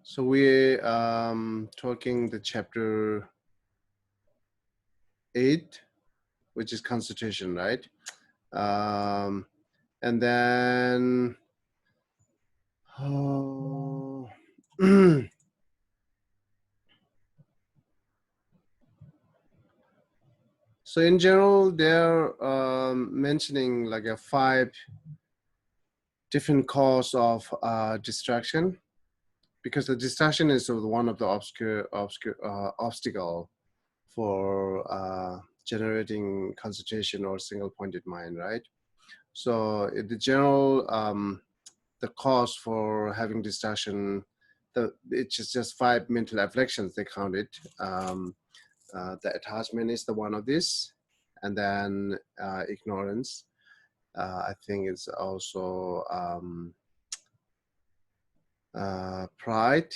So we're talking the chapter 8, which is constitution, right? And then so in general, they're mentioning like a 5 different cause of distraction, because the distraction is one of the obstacle for generating concentration or single-pointed mind, right? So in the general, the cause for having distraction, it's just 5 mental afflictions, they count it. The attachment is the one of this, and then ignorance. I think it's also pride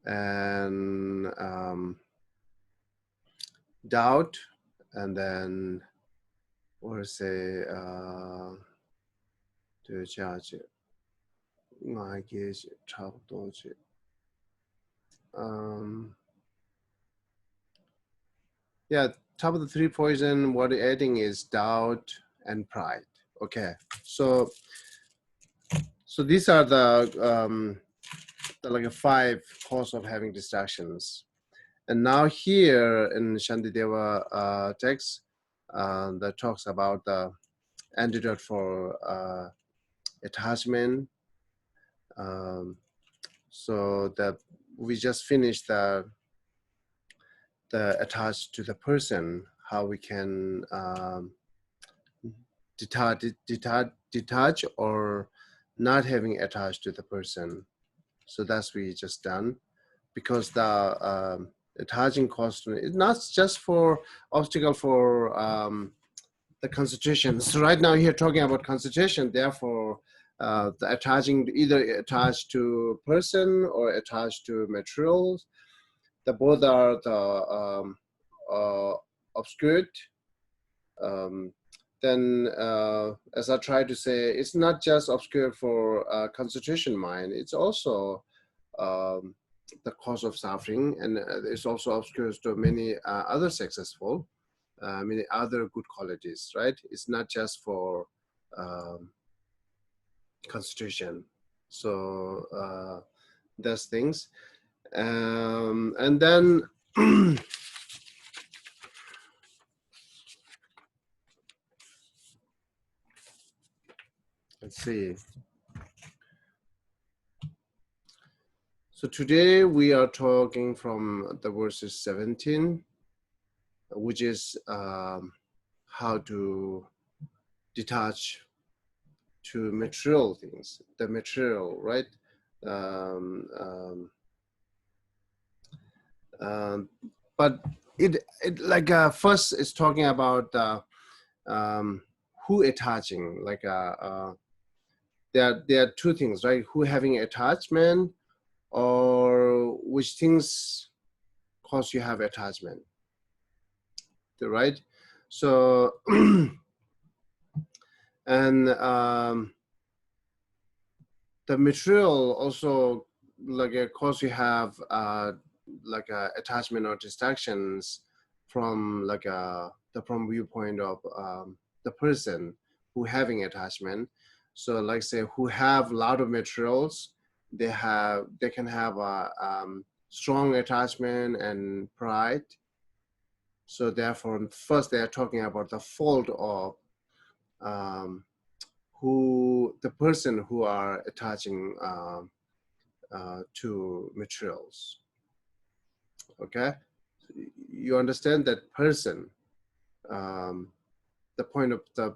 and doubt, and then or say yeah, top of the 3 poison, what you're adding is doubt and pride. Okay, so these are the like a 5 cause of having distractions. And now here in Shantideva text that talks about the antidote for attachment. So that we just finished the attached to the person, how we can detach or not having attached to the person. So that's we just done, because the attaching cost is not just for obstacle for the concentration. So right now here talking about concentration, therefore the attaching, either attached to person or attached to materials, the both are the obscured. Then as I try to say, it's not just obscure for concentration mind, it's also the cause of suffering, and it's also obscure to many other successful, many other good qualities, right? It's not just for concentration. So those things. And then let's see. So today we are talking from the verses 17, which is how to detach to material things, the material, right? But it like first is talking about who attaching, like there are 2 things, right? Who having attachment, or which things cause you have attachment, right? So and the material also like cause you have like attachment or distractions from like from viewpoint of the person who having attachment. So like say who have a lot of materials, they can have a strong attachment and pride. So therefore first they are talking about the fault of who the person who are attaching to materials. Okay, you understand that person, the point of the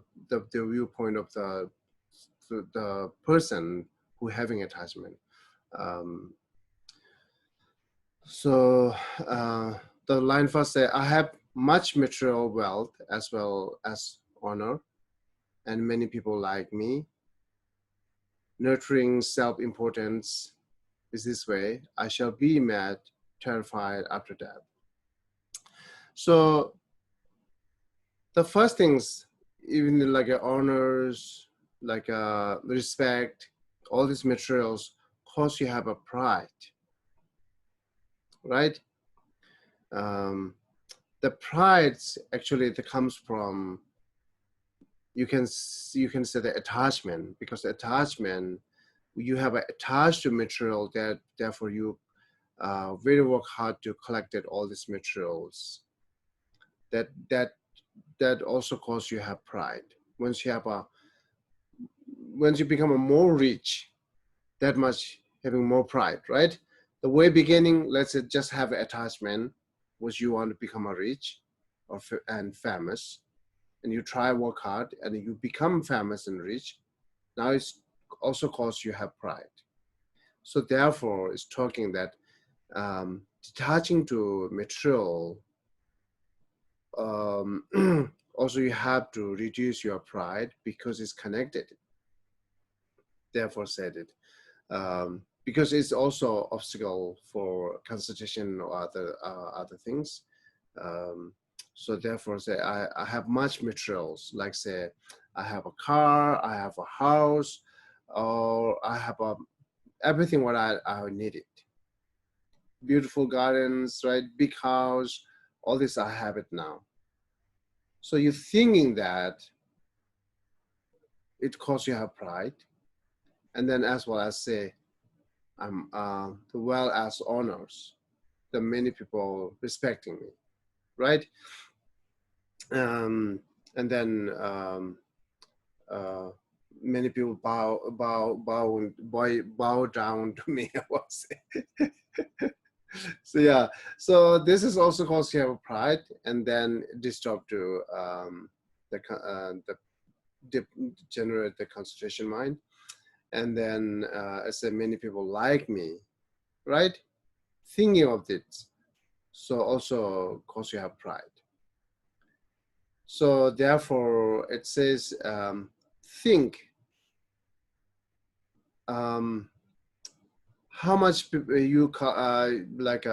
viewpoint of the person who having attachment. So the line first say, I have much material wealth as well as honor, and many people like me. Nurturing self-importance is this way. I shall be mad, terrified after death. So the first things, even like honors, like respect, all these materials, cause you have a pride, right? The pride actually that comes from, you can say the attachment, because the attachment, you have attached to material, that therefore you really work hard to collect all these materials. That also cause you have pride. Once you become a more rich, that much having more pride, right? The way beginning, let's say just have attachment, was you want to become a rich and famous, and you try work hard and you become famous and rich. Now it's also cause you have pride. So therefore, it's talking that detaching to material, also you have to reduce your pride because it's connected. Therefore said it. Because it's also obstacle for concentration or other things. So therefore say I have much materials, like say I have a car, I have a house, or I have everything what I needed. Beautiful gardens, right? Big house, all this I have it now. So you're thinking that it causes you have pride, and then as well as say I'm well as honors, the many people respecting me, right? And then many people bow down to me, I would say. So yeah, so this is also cause you have pride, and then disturb to the generate the concentration mind, and then I said many people like me, right? Thinking of it, so also cause you have pride. So therefore, it says think how much you like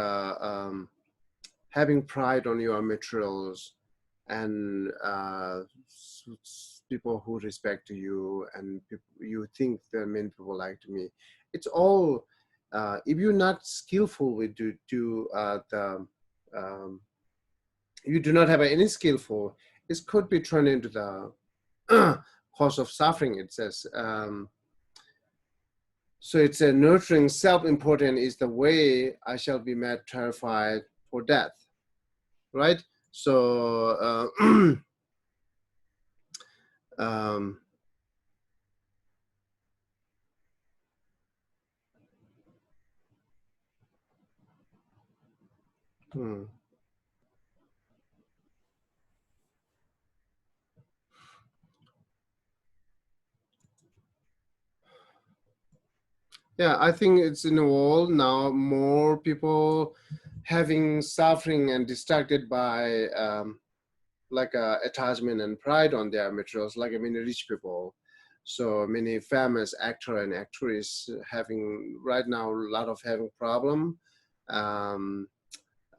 having pride on your materials, and people who respect you, and you think that many people like me. It's all if you're not skillful with you do not have any skillful, this could be turned into the cause of suffering, it says. So it's a nurturing self-important is the way I shall be made terrified for death, right? So um, hmm. Yeah, I think it's in the world now, more people having suffering and distracted by like attachment and pride on their materials, like I mean rich people. So many famous actor and actress having right now a lot of having problem um,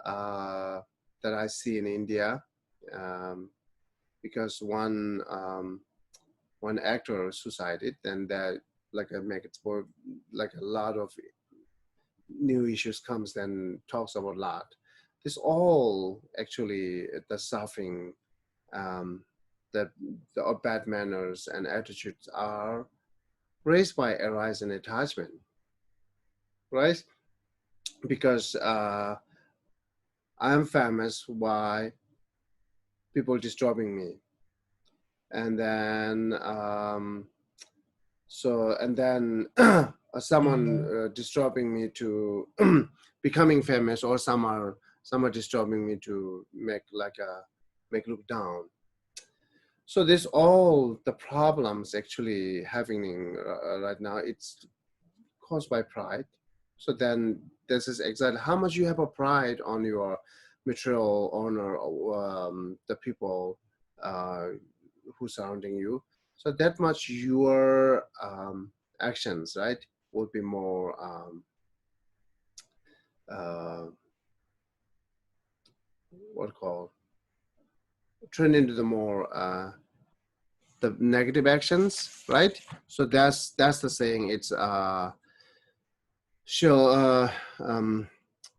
uh, that I see in India, um, because one actor suicided, and that like I make it for like a lot of new issues comes, then talks about a lot. This all actually the suffering, that the bad manners and attitudes are raised by arise and attachment, right? Because I'm famous, why people disturbing me, and then and then someone disturbing me to becoming famous, or some are disturbing me to make like a make look down. So this all the problems actually happening right now, it's caused by pride. So then this is exactly how much you have a pride on your material honor, the people uh, who surrounding you. So that much your actions, right, would be more uh, what called turn into the more the negative actions, right? So that's the saying. It's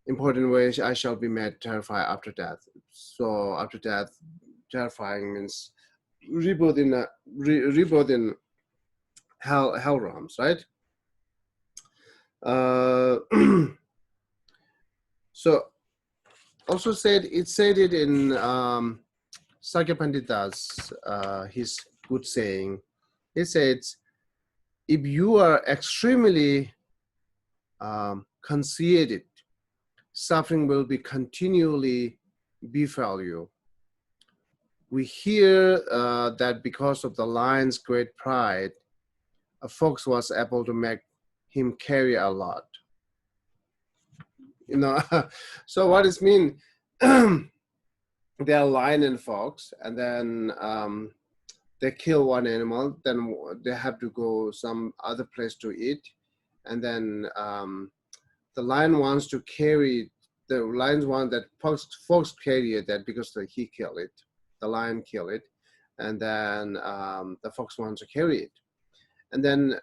important way I shall be made terrified after death. So after death, terrifying means rebirth in rebirth in hell realms, right? So also said it in Sakya Pandita's his good saying. He said, if you are extremely conceited, suffering will be continually befall you. We hear that because of the lion's great pride, a fox was able to make him carry a lot. You know, so what does mean? They are lion and fox, and then they kill one animal, then they have to go some other place to eat, and then the lion wants to carry, the lions want that fox carry it, that because he killed it, the lion killed it, and then the fox wants to carry it, and then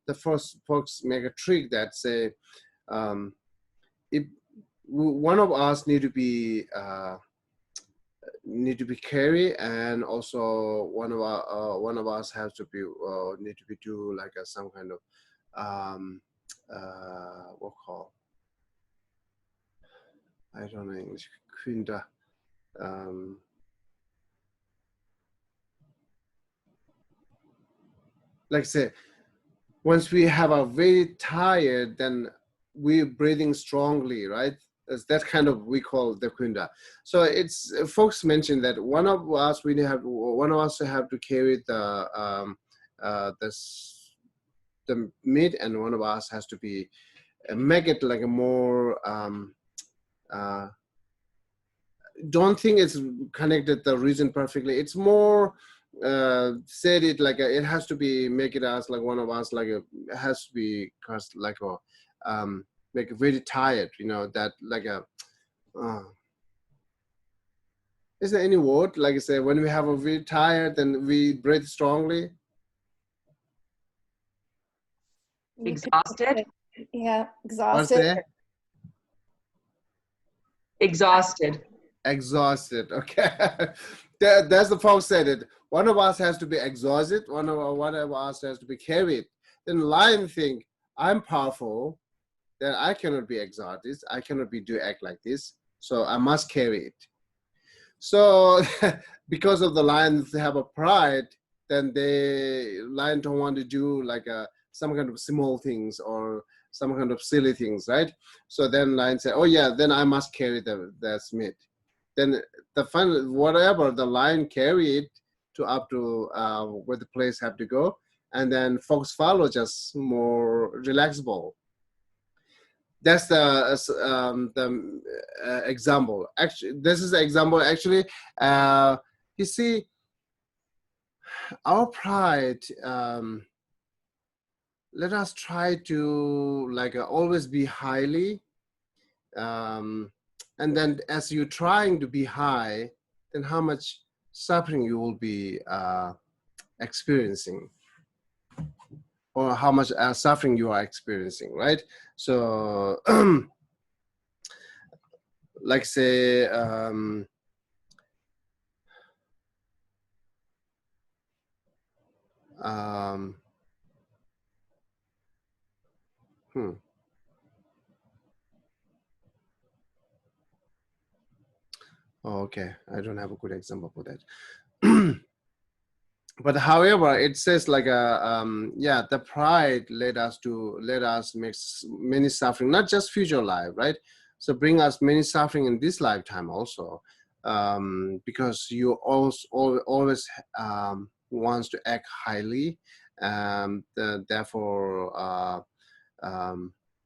the first fox make a trick that say, if one of us need to be carried, and also one of us has to be need to be do like some kind of what call, I don't know English, kunda, like say, once we have a very tired, then we're breathing strongly, right? That kind of we call the kunda. So it's folks mentioned that one of us have to carry the meat, and one of us has to be make it like a more don't think it's connected the reason perfectly. It's more said it like it has to be make it as like one of us like it has to be cause like a very tired, you know, that like a is there any word like I say when we have a very tired then we breathe strongly? Exhausted. Yeah, What's exhausted. that? Exhausted. Exhausted. Okay. That's the folks said it. One of us has to be exhausted. One of us has to be carried. Then lion think, I'm powerful, then I cannot be exhausted. I cannot be do act like this. So I must carry it. So because of the lions have a pride, then lion don't want to do like some kind of small things or some kind of silly things, right? So then lion say, oh yeah, then I must carry the meat. Then the fun, whatever the lion carry it to up to where the place have to go, and then fox follow just more relaxable. That's the example. Actually, this is the example. Actually, you see, our pride. Let us try to like always be highly. And then as you're trying to be high, then how much suffering you will be experiencing, or how much suffering you are experiencing, right? So like say Oh, okay, I don't have a good example for that. But however, it says like yeah, the pride led us make many suffering, not just future life, right? So bring us many suffering in this lifetime also, because you always wants to act highly, therefore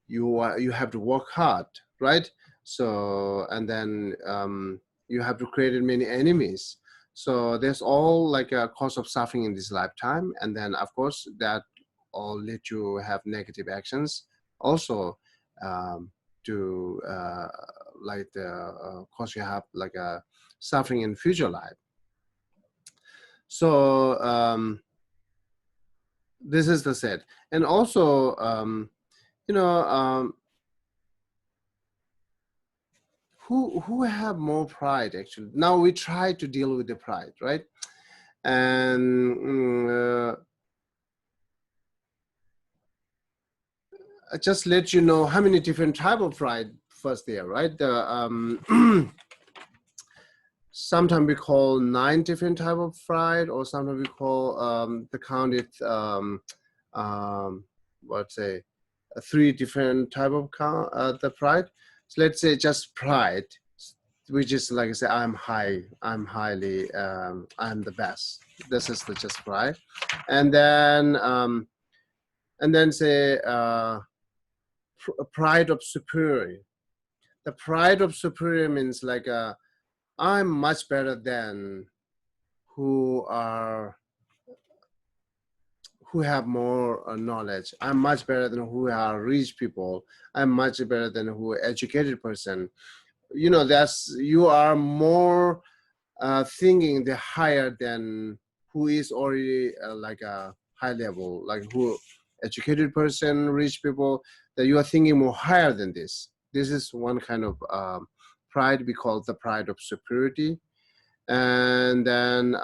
you have to work hard, right? So and then you have to create many enemies. So there's all like a cause of suffering in this lifetime, and then of course that all lead to have negative actions also, to like the cause you have like a suffering in future life. So this is the set. And also, you know, who have more pride actually? Now we try to deal with the pride, right? And just let you know how many different type of pride first there, right? The sometimes we call 9 different type of pride, or sometimes we call the counted let's say 3 different type of the pride. So let's say just pride, which is like I say, I'm highly, I'm the best. This is the just pride, and then say pride of superior. The pride of superior means like I'm much better than who have more knowledge. I'm much better than who are rich people. I'm much better than who educated person. You know, that's, you are more thinking the higher than who is already like a high level, like who educated person, rich people, that you are thinking more higher than this. This is one kind of pride we call the pride of superiority. And then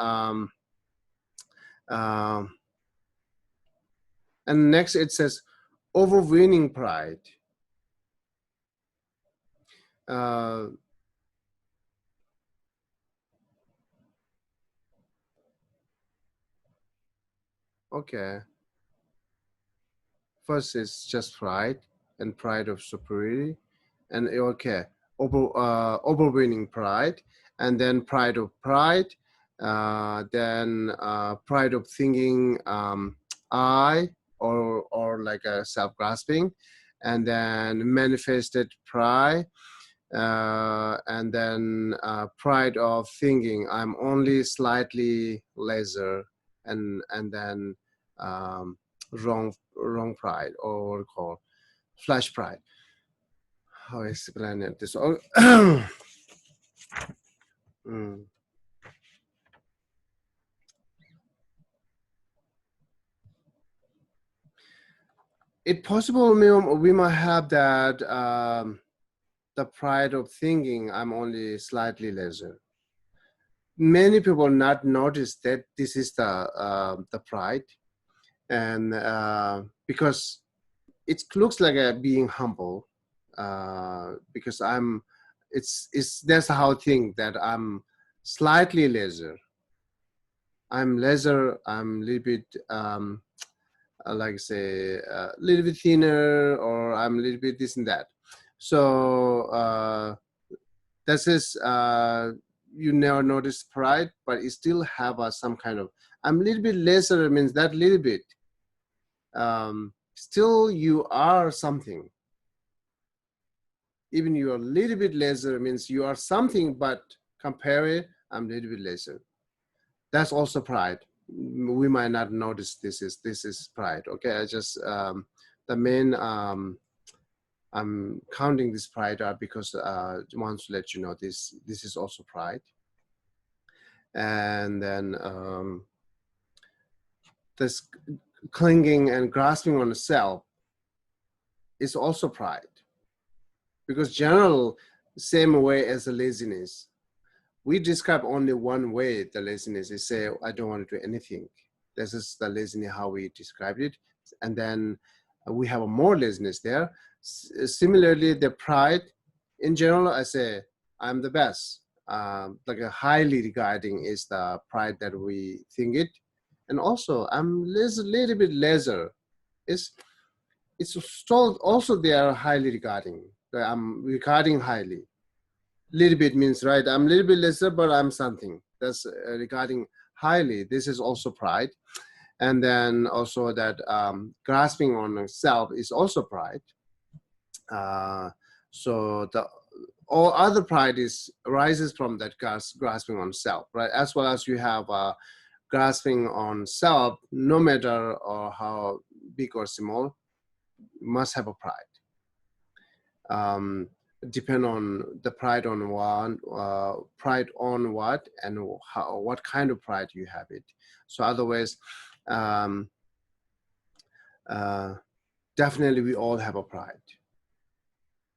and next it says overweening pride. Okay, first is just pride and pride of superiority, and okay, overweening pride, and then pride of pride, then pride of thinking I, or like a self-grasping, and then manifested pride, and then pride of thinking I'm only slightly lesser, and then wrong pride, or what we call flash pride. How I explain it? This all. It possible we might have that the pride of thinking I'm only slightly lesser. Many people not notice that this is the pride, and because it looks like a being humble, because it's that's how I think that I'm slightly lesser. I'm lesser. I'm a little bit like say a little bit thinner, or I'm a little bit this and that. So this is you never notice pride, but you still have some kind of I'm a little bit lesser means that little bit. Still you are something. Even you are a little bit lesser means you are something, but compare it, I'm a little bit lesser. That's also pride. We might not notice this is pride. Okay, I just the main I'm counting this pride out because I want to let you know this is also pride. And then this clinging and grasping on the self is also pride, because general same way as the laziness. We describe only one way the laziness is, say I don't want to do anything. This is the laziness how we described it, and then we have a more laziness there. Similarly, the pride in general, I say I'm the best. Like a highly regarding is the pride that we think it, and also I'm little bit lesser. It's still also they are highly regarding. I'm regarding highly. Little bit means right. I'm a little bit lesser, but I'm something. That's regarding highly. This is also pride, and then also that grasping on self is also pride. So the all other pride is arises from that grasping on self, right? As well as you have grasping on self, no matter how big or small, must have a pride. depend on the pride on what and what kind of pride you have it. So otherwise, definitely we all have a pride,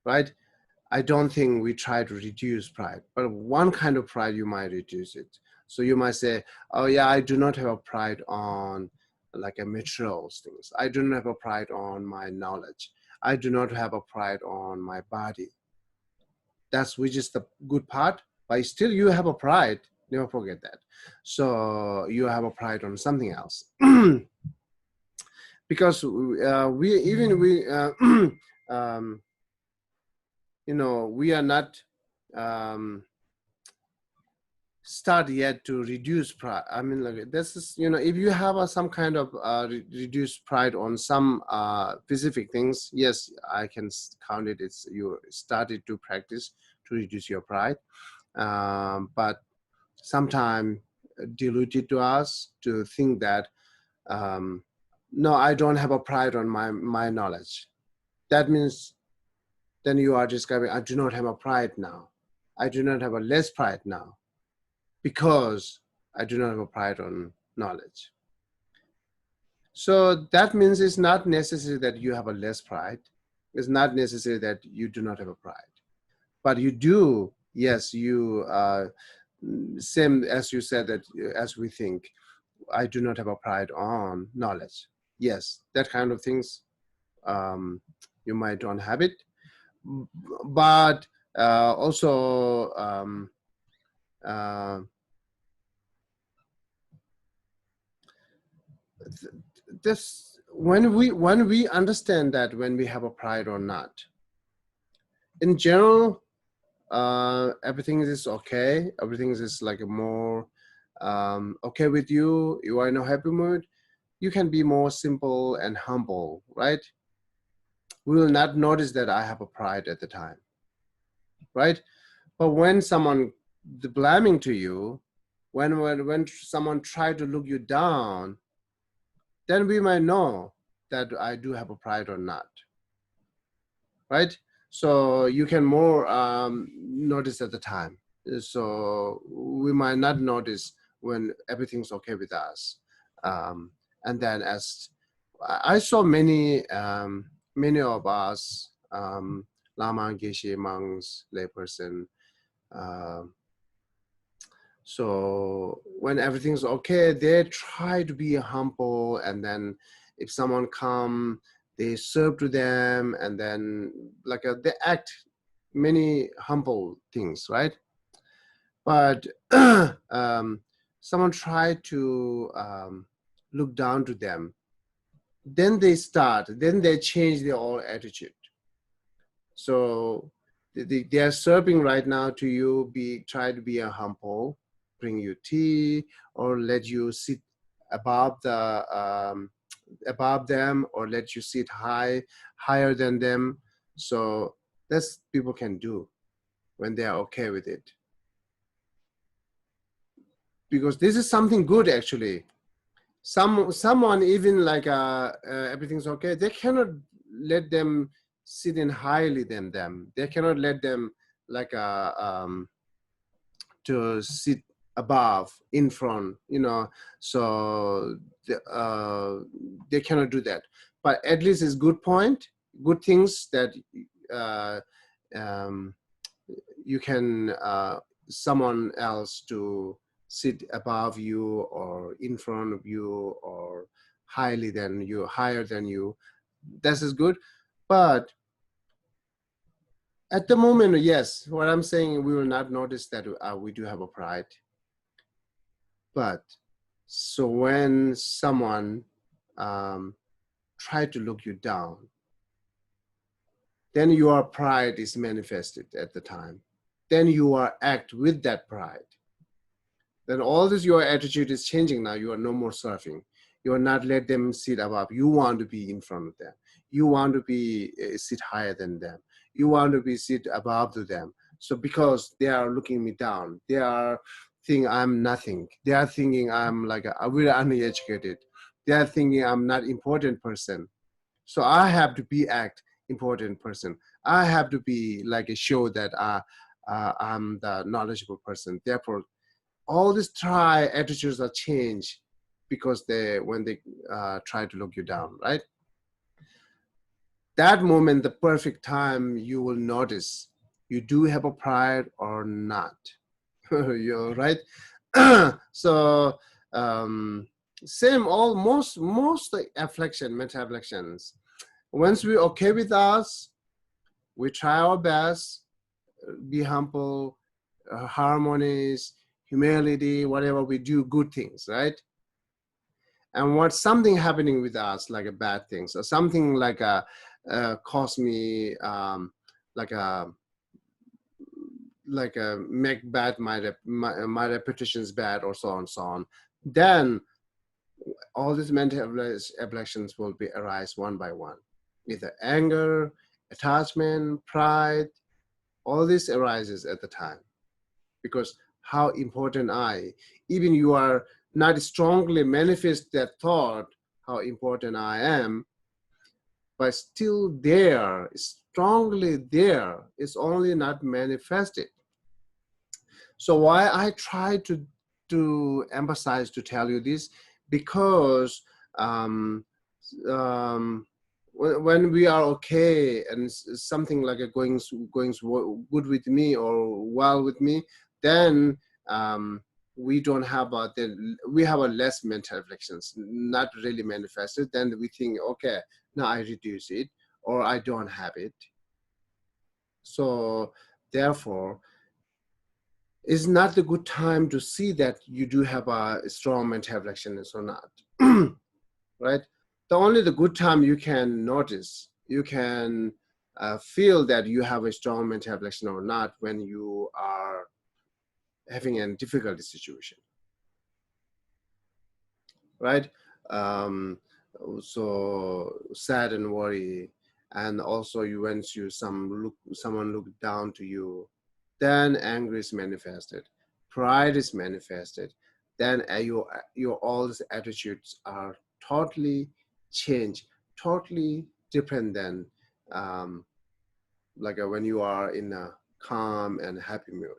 right? I don't think we try to reduce pride, but one kind of pride you might reduce it. So you might say, oh yeah, I do not have a pride on like a material things. I do not have a pride on my knowledge. I do not have a pride on my body. That's which is the good part, but still you have a pride. Never forget that. So you have a pride on something else. Because we are not start yet to reduce pride. I mean, like this is, if you have some kind of reduced pride on some specific things, yes, I can count it. It's you started to practice to reduce your pride, but sometimes diluted to us to think that no, I don't have a pride on my knowledge. That means then you are describing, I do not have a pride now. I do not have a less pride now because I do not have a pride on knowledge. So that means it's not necessary that you have a less pride. It's not necessary that you do not have a pride. But you do, yes, you, same as you said that as we think, I do not have a pride on knowledge. Yes, that kind of things, you might don't have it. But also, this when we understand that when we have a pride or not, in general, everything is okay. Everything is like a more okay with you. You are in a happy mood. You can be more simple and humble, right? We will not notice that I have a pride at the time, right? But when someone blaming to you, when someone try to look you down, then we might know that I do have a pride or not, right? So you can more notice at the time. So we might not notice when everything's okay with us. And then as I saw many of us, Lama, Geshe, monks, layperson, so when everything's okay, they try to be humble, and then if someone come, they serve to them, and then like they act many humble things, right? But someone try to look down to them, then they change their whole attitude. So they are serving right now to you, try to be a humble, bring you tea, or let you sit above them, or let you sit higher than them. So that's people can do when they are okay with it, because this is something good actually. Someone even like everything's okay, they cannot let them sit in highly than them. They cannot let them like to sit above, in front, so they cannot do that. But at least it's good point, good things that you can someone else to sit above you or in front of you or higher than you. This is good. But at the moment, yes, what I'm saying, we will not notice that we do have a pride. But so when someone try to look you down, then your pride is manifested at the time. Then you are act with that pride. Then all this, your attitude is changing now. You are no more surfing. You are not let them sit above. You want to be in front of them. You want to be sit higher than them. You want to be sit above to them. So because they are looking me down, they are thinking I'm nothing. They are thinking I'm like a really uneducated. They are thinking I'm not important person. So I have to be act important person. I have to be like a show that I'm the knowledgeable person. Therefore, all these try attitudes are changed because when they try to look you down, right? That moment, the perfect time, you will notice you do have a pride or not. You're right. So same all most affliction, mental afflictions. Once we're okay with us, we try our best, be humble, harmonies, humility, whatever we do, good things, right? And what's something happening with us, like a bad things, or something like a cause me like a make bad my reputation is bad, or so on so on. Then all these mental afflictions will be arise one by one, either anger, attachment, pride. All this arises at the time because how important even you are not strongly manifest that thought, how important I am, but still there, strongly there, it's only not manifested. So why I try to emphasize, to tell you this, because um, um, when we are okay and something like a going good with me or well with me, then we don't have we have a less mental reflections, not really manifested. Then we think, okay, now I reduce it or I don't have it. So therefore, it's not a good time to see that you do have a strong mental reflections or not. Right? The good time you can notice, you can feel that you have a strong mental reflection or not when you are having a difficult situation, right? Um, so sad and worry, and also you once you someone look down to you, then anger is manifested, pride is manifested, then your all these attitudes are totally changed, totally different than when you are in a calm and happy mood.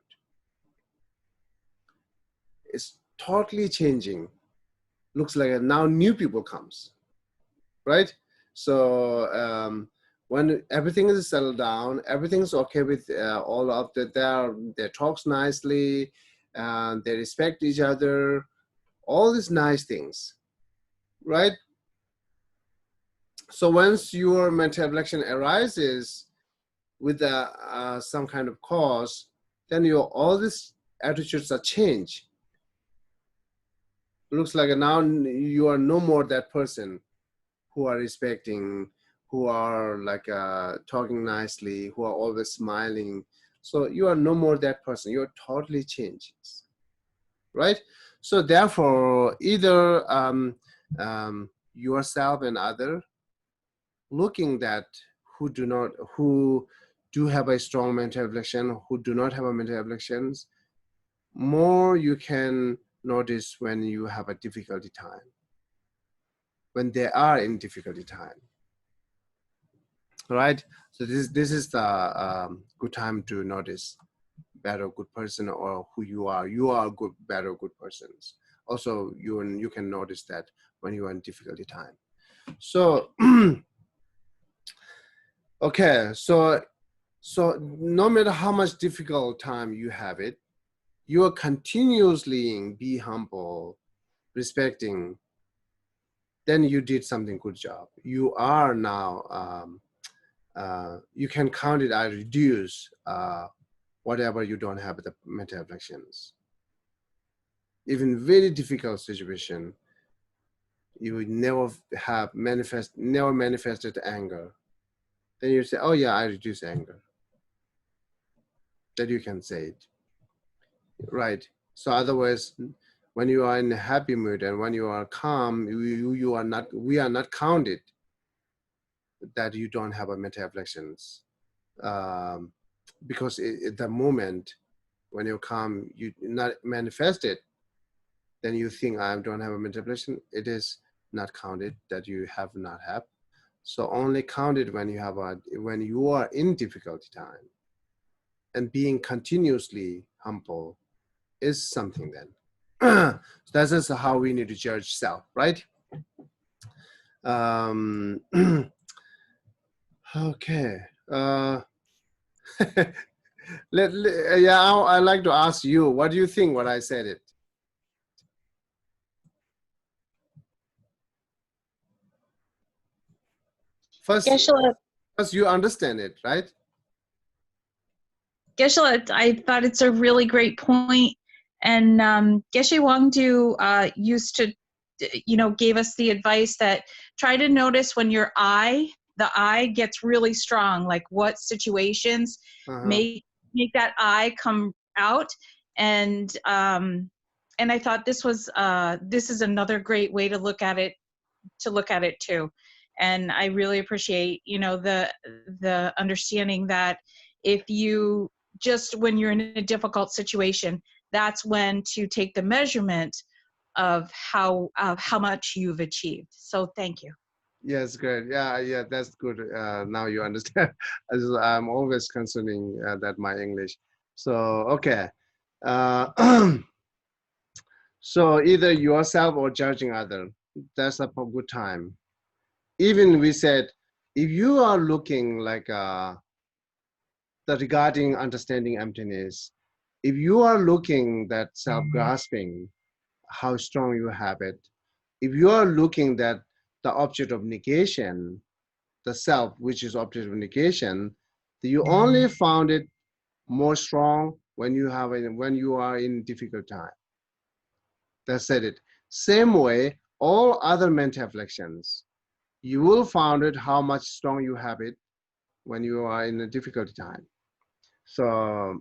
It's totally changing. Looks like now new people comes, right? So when everything is settled down, everything's okay with all of that. They talks nicely, and they respect each other. All these nice things, right? So once your mental reflection arises with some kind of cause, then all these attitudes are changed. Looks like now you are no more that person who are respecting, who are talking nicely, who are always smiling. So you are no more that person. You're totally changed, right? So therefore, either yourself and other looking that who do have a strong mental reflection, who do not have a mental reflections, more you can notice when you have a difficulty time, when they are in difficulty time, right? So this is the good time to notice bad or good person, or who you are. You are good, bad or good persons. Also, you can notice that when you are in difficulty time. So okay, so no matter how much difficult time you have it, you are continuously be humble, respecting, then you did something good job. You are now you can count it. I reduce whatever you don't have the mental afflictions. Even very difficult situation, you would never never manifested anger. Then you say, oh yeah, I reduce anger. That you can say it, right? So otherwise, when you are in a happy mood and when you are calm, you are not. We are not counted that you don't have a mental afflictions, because at the moment when you're calm, you not manifested. Then you think I don't have a mental affliction. It is not counted that you have not have. So only count it when you are in difficulty time. And being continuously humble is something then. So that is how we need to judge self, right? Okay. Yeah, I'd like to ask you, what do you think when I said it? First, Geshe, you understand it, right? Geshe, I thought it's a really great point. And Geshe Wangdu used to, gave us the advice that try to notice when the I gets really strong, like what situations make that I come out. And I thought this is another great way to look at it too. And I really appreciate, the understanding that if you just when you're in a difficult situation, that's when to take the measurement of how much you've achieved. So thank you. Yes, great. Yeah, that's good. Now you understand. I'm always concerning that my English. So, okay. So either yourself or judging other, that's a good time. Even we said, if you are looking like the regarding understanding emptiness, if you are looking that self-grasping, how strong you have it, if you are looking that the object of negation, the self, which is object of negation, you only found it more strong when you are in difficult time. That said it. Same way, all other mental afflictions, you will find it how much strong you have it when you are in a difficult time. So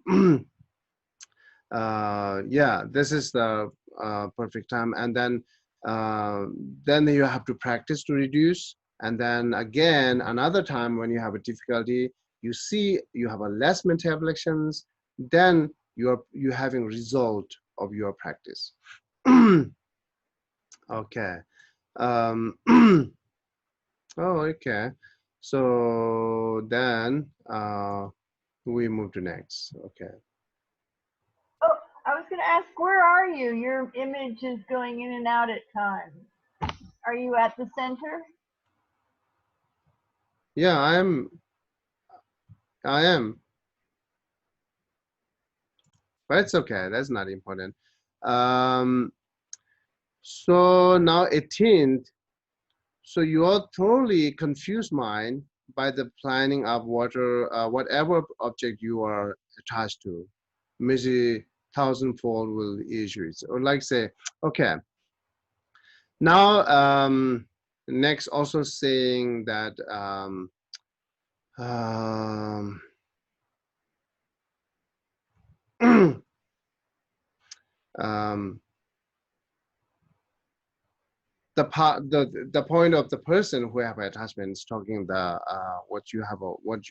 yeah, this is the perfect time. And then you have to practice to reduce. And then again, another time when you have a difficulty, you see you have a less mental afflictions, then you're having result of your practice. Okay. Oh, okay. So then we move to next. Okay. Oh, I was going to ask, where are you? Your image is going in and out at times. Are you at the center? Yeah, I am. But it's okay. That's not important. So now 18th. So you're totally confused mind by the planning of whatever object you are attached to. Maybe thousandfold will issue it. Or like say, okay. Now next also saying that um, the point of the person who have attachment is talking the what you have a what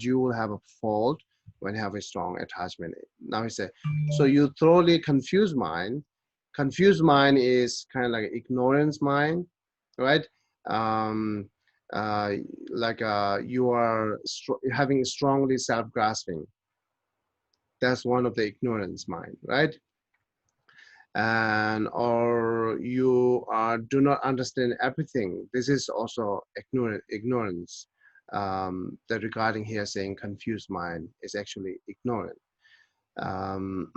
you will have a fault when you have a strong attachment. Now he said, so you thoroughly confused mind. Confused mind is kind of like ignorance mind, right? Um, uh, like you are having strongly self-grasping. That's one of the ignorance mind, right? And or you do not understand everything. This is also ignorance. That regarding here saying confused mind is actually ignorant. Um,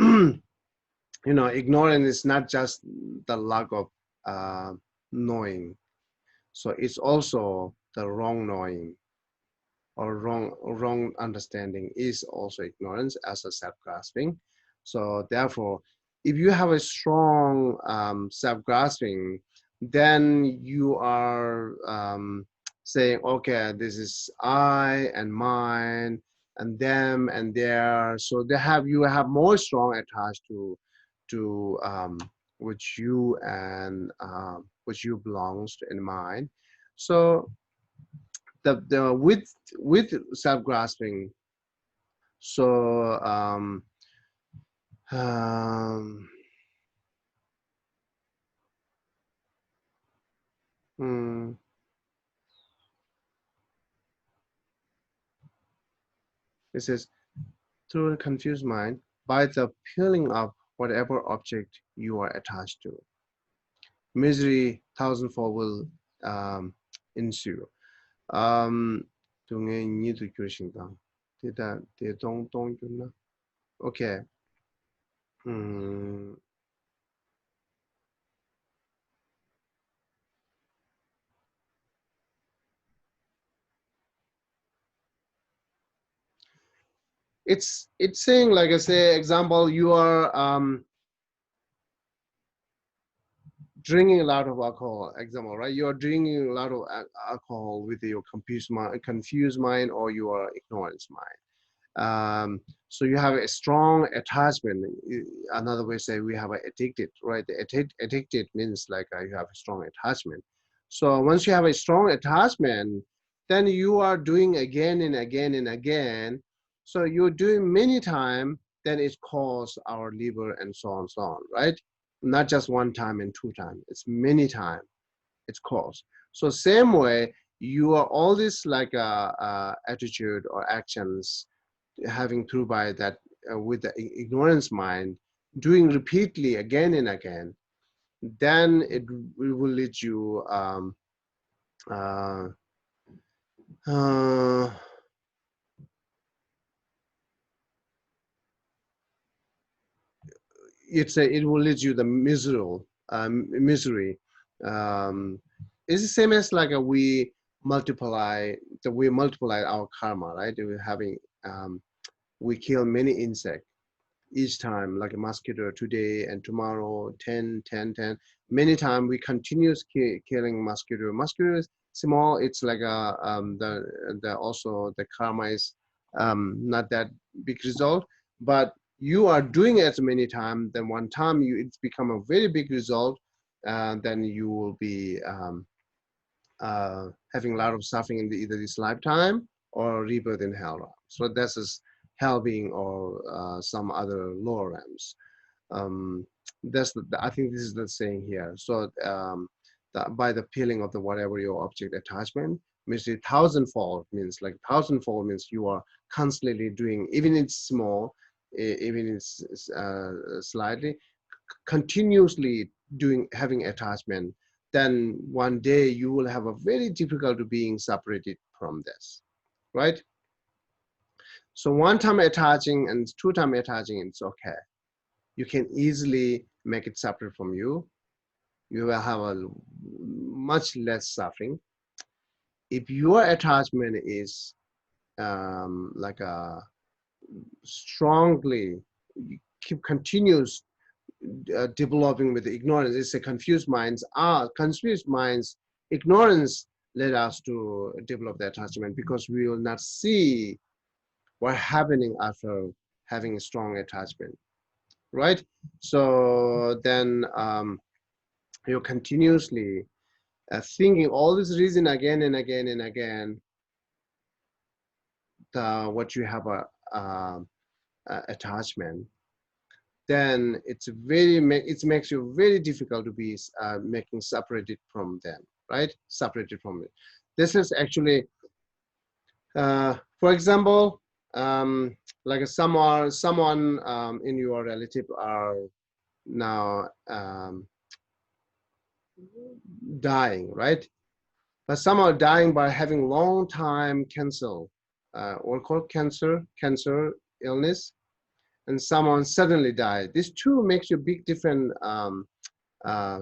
ignorant is not just the lack of knowing. So it's also the wrong knowing or wrong understanding is also ignorance as a self-grasping. So therefore, if you have a strong self-grasping, then you are saying, okay, this is I and mine and them and there. So you have more strong attached to which you and which you belongs to in mind. So the with self-grasping, so um, hmm, It says, through a confused mind, by the peeling of whatever object you are attached to, misery thousandfold will ensue. Okay. It's saying, like I say, example, you are drinking a lot of alcohol, example, right? You are drinking a lot of alcohol with your confused mind or your ignorance mind. So you have a strong attachment. Another way to say, we have a addicted, right? The addicted means like you have a strong attachment. So once you have a strong attachment, then you are doing again and again and again. So you're doing many times, then it causes our liver and so on, right? Not just one time and two times, it's many times it's caused. So same way, you are all this like attitude or actions having through by that with the ignorance mind, doing repeatedly again and again, then it will lead you it will lead you the misery. It's the same as like we multiply our karma, right? We're having we kill many insects each time, like a mosquito today and tomorrow, 10, 10, 10. Many times we continuous killing mosquito. Mosquito is small. It's like also the karma is not that big result, but you are doing it many times. Then one time it's become a very big result. Then you will be having a lot of suffering in either this lifetime or rebirth in hell. So this is hell being or some other lower realms. I think this is the saying here. So by the peeling of the whatever your object attachment, means a thousandfold, means like thousandfold means you are constantly doing, even it's small, even it's slightly, continuously doing, having attachment, then one day you will have a very difficult to being separated from this, right? So one time attaching and two time attaching, it's okay. You can easily make it separate from you. You will have a much less suffering. If your attachment is like a strongly, you keep continuous developing with the ignorance, it's a confused minds. Confused minds, ignorance led us to develop the attachment because we will not see what's happening after having a strong attachment, right? So then you're continuously thinking all this reason again and again and again, what you have a attachment, then it makes you very difficult to be making separated from them, right? Separated from it. This is actually, for example, like someone in your relative are now dying, right? But some are dying by having long time cancer, or called cancer illness, and someone suddenly died. These two makes you big different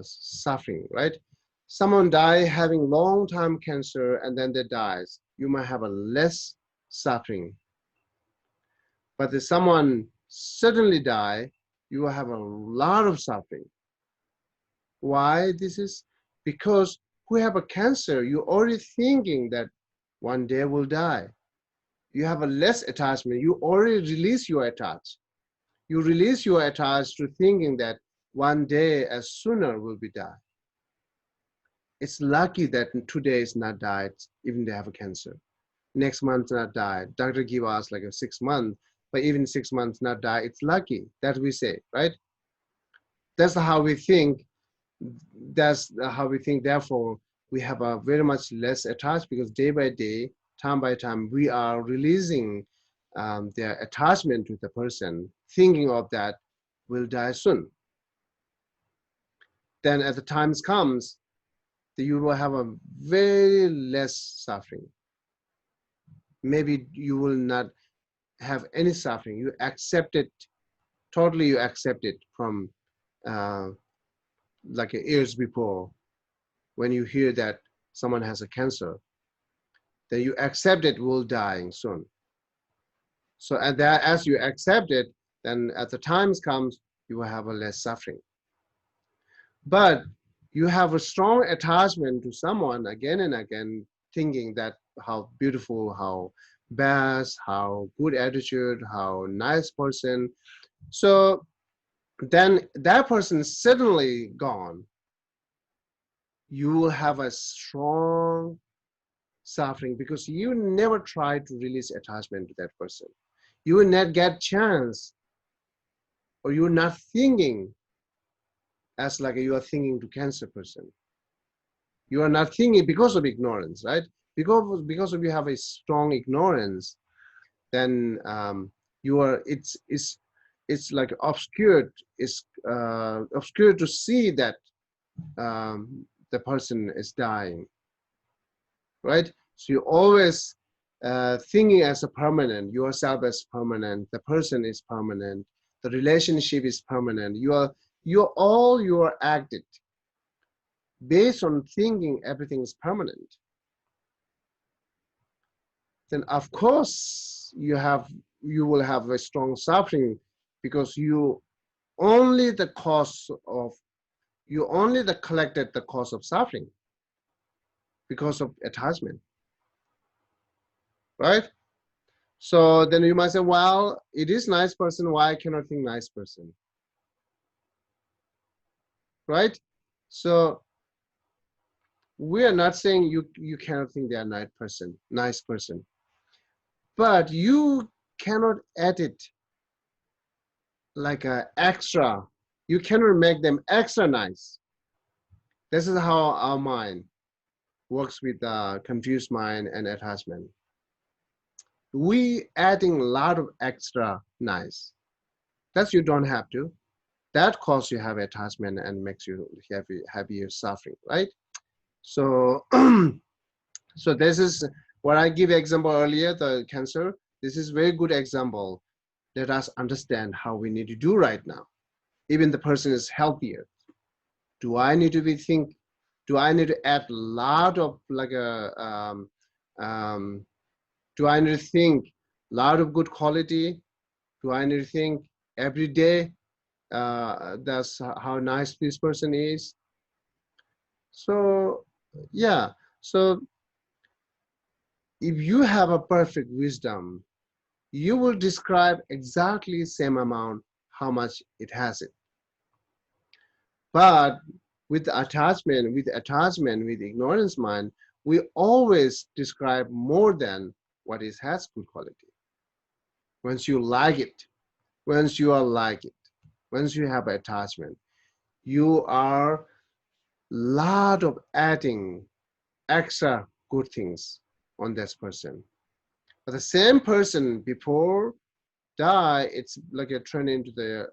suffering, right? Someone die having long time cancer and then they dies. You might have a less suffering. But if someone suddenly die, you will have a lot of suffering. Why this is? Because who have a cancer, you're already thinking that one day will die. You have a less attachment. You already release your attach. You release your attach to thinking that one day as sooner will be die. It's lucky that today is not died, even they have a cancer. Next month not died. Doctor give us like a 6 months, but even 6 months not die, it's lucky. That we say, right? That's how we think. That's how we think. Therefore, we have a very much less attached because day by day, time by time, we are releasing their attachment to the person, thinking of that, will die soon. Then at the times comes, you will have a very less suffering. Maybe you will not have any suffering. You accept it, totally you accept it from like years before. When you hear that someone has a cancer, then you accept it will dying soon. So at that, as you accept it, then at the times comes, you will have a less suffering. But you have a strong attachment to someone again and again, thinking that how beautiful, how best, how good attitude, how nice person. So then that person is suddenly gone. You will have a strong suffering because you never try to release attachment to that person. You will not get chance, or you're not thinking as like you are thinking to cancer person. You are not thinking because of ignorance, right? Because of you have a strong ignorance, then you are it's like obscured. It's obscured to see that the person is dying, right? So you always thinking as a permanent, yourself as permanent, the person is permanent, the relationship is permanent. You are acted based on thinking everything is permanent. Then of course you will have a strong suffering because you only collected the cause of suffering because of attachment, right? So then you might say, well, it is nice person, why I cannot think nice person, right? So we are not saying you cannot think they are nice person, but you cannot add it like a extra. You cannot make them extra nice. This is how our mind works with confused mind and attachment. We adding a lot of extra nice. That you don't have to. That causes you have attachment and makes you heavier suffering, right? So, so this is what I give example earlier, the cancer. This is very good example. Let us understand how we need to do right now. Even the person is healthier. Do I need to do I need to add a lot of like do I need to think a lot of good quality? Do I need to think every day that's how nice this person is? So yeah, so if you have a perfect wisdom, you will describe exactly the same amount how much it has it. But with attachment, with ignorance mind, we always describe more than what it has good quality. Once you like it, once you are like it, once you have attachment, you are lot of adding extra good things on this person. But the same person before die, it's like a turn into the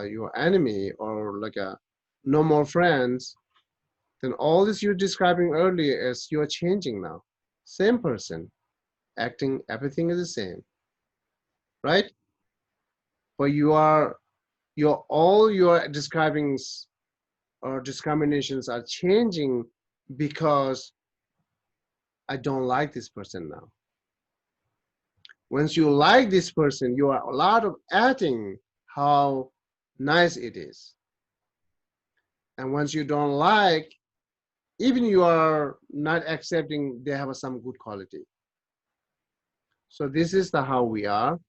your enemy or like a no more friends. Then all this you're describing earlier is you're changing now. Same person, acting, everything is the same, right? But all your describings or discriminations are changing because I don't like this person now. Once you like this person, you are a lot of adding how nice it is. And once you don't like, even you are not accepting they have some good quality. So this is how we are,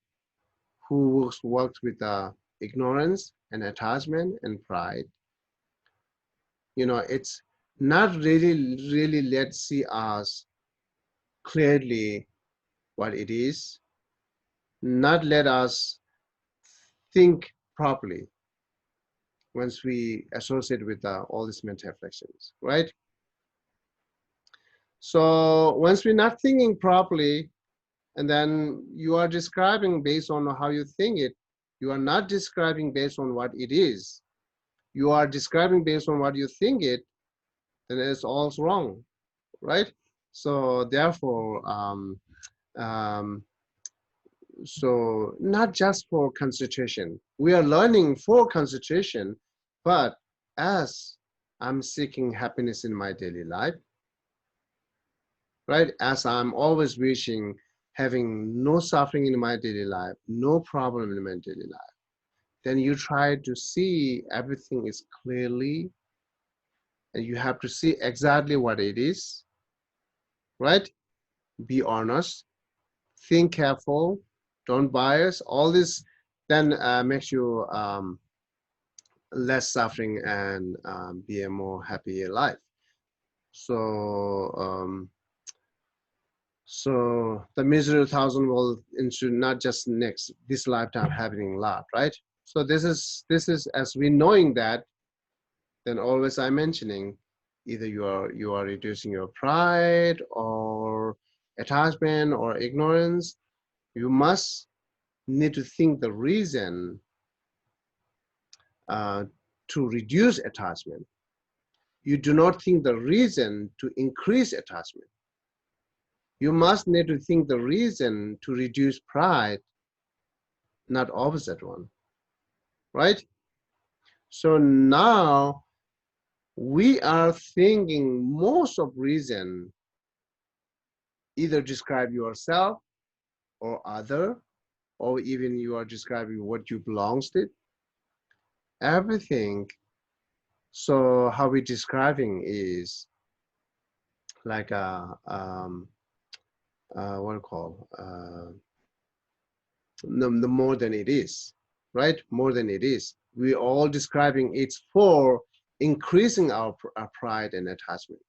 who works with ignorance and attachment and pride. You know, it's not really let's see us clearly what it is, not let us think properly once we associate with all these mental afflictions, right? So once we're not thinking properly, And then you are describing based on how you think it. You are not describing based on what it is. You are describing based on what you think it, then it's all wrong, right? So therefore, so not just for concentration. We are learning for concentration, but as I'm seeking happiness in my daily life, right? As I'm always wishing having no suffering in my daily life, no problem in my daily life, then you try to see everything is clearly, and you have to see exactly what it is, right? Be honest, think careful, don't bias. All this then makes you less suffering and be a more happier life. So so the misery thousand will ensue not just next this lifetime happening a lot, right? So this is as we knowing that, then always I'm mentioning either you are reducing your pride or attachment or ignorance. You must need to think the reason to reduce attachment. You do not think the reason to increase attachment. You must need to think the reason to reduce pride, not opposite one, right? So now we are thinking most of reason either describe yourself or other, or even you are describing what you belongs to, everything. So how we describing is like what do you call the more than it is, right? More than it is. We all describing it's for increasing our pride and attachment,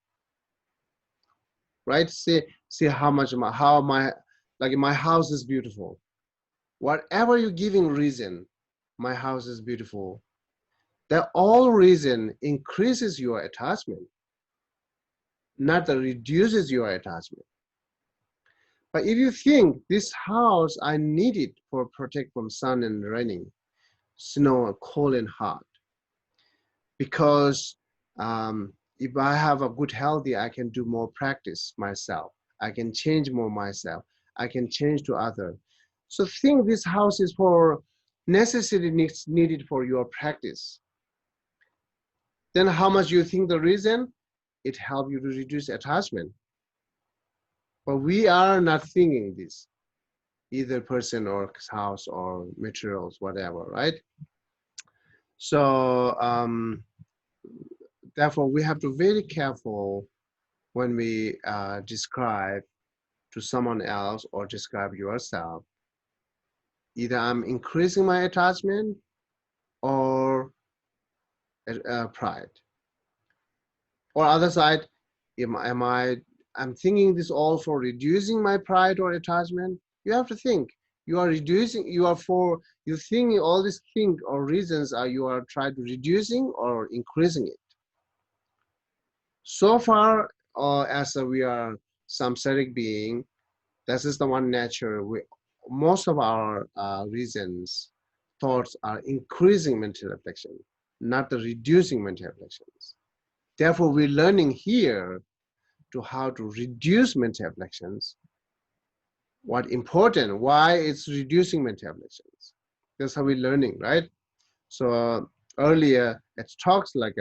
right? See how much like my house is beautiful. Whatever you're giving reason, my house is beautiful. That all reason increases your attachment, not that reduces your attachment. But if you think this house I need it for protect from sun and raining, snow, cold and hot, because if I have a good healthy, I can do more practice myself. I can change more myself. I can change to other. So think this house is for necessary needs needed for your practice. Then how much you think the reason? It helps you to reduce attachment. But we are not thinking this, either person or house or materials, whatever, right? So therefore we have to be very careful when we describe to someone else or describe yourself. Either I'm increasing my attachment or pride. Or other side, I'm thinking this all for reducing my pride or attachment. You have to think. You are reducing, you think all these things or reasons are you are trying to reducing or increasing it. So far, as we are samsaric being, this is the one nature. Most of our reasons, thoughts are increasing mental reflection, not the reducing mental reflections. Therefore, we're learning here to how to reduce mental reflections. What important? Why it's reducing mental reflections? That's how we're learning, right? So earlier it talks like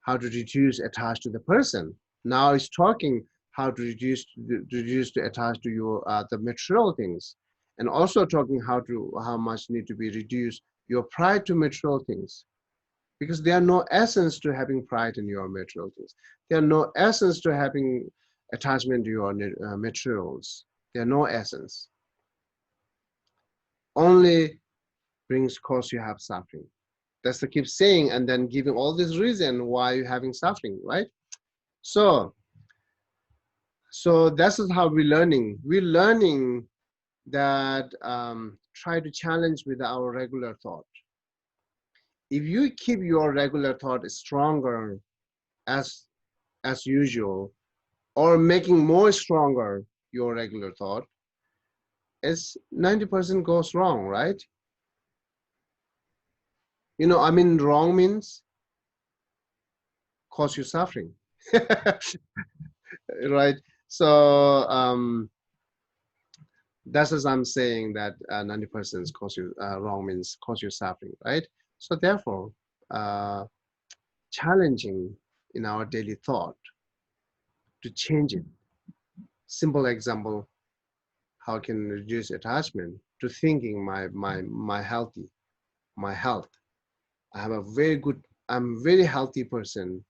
how to reduce attach to the person. Now it's talking how to reduce to attach to your the material things, and also talking how much need to be reduced your pride to material things, because there are no essence to having pride in your material things. There are no essence to having attachment to your materials. There are no essence. Only brings cause you have suffering. That's the keep saying and then giving all this reason why you're having suffering, right? So this is how we're learning. We're learning that try to challenge with our regular thought. If you keep your regular thought stronger as usual, or making more stronger your regular thought, it's 90% goes wrong, right? You know, I mean, wrong means cause you suffering, right? So that's as I'm saying that 90% cause you wrong means cause you suffering, right? So therefore, challenging in our daily thought to change it. Simple example, how I can reduce attachment to thinking my health. I have a very good, I'm very healthy person,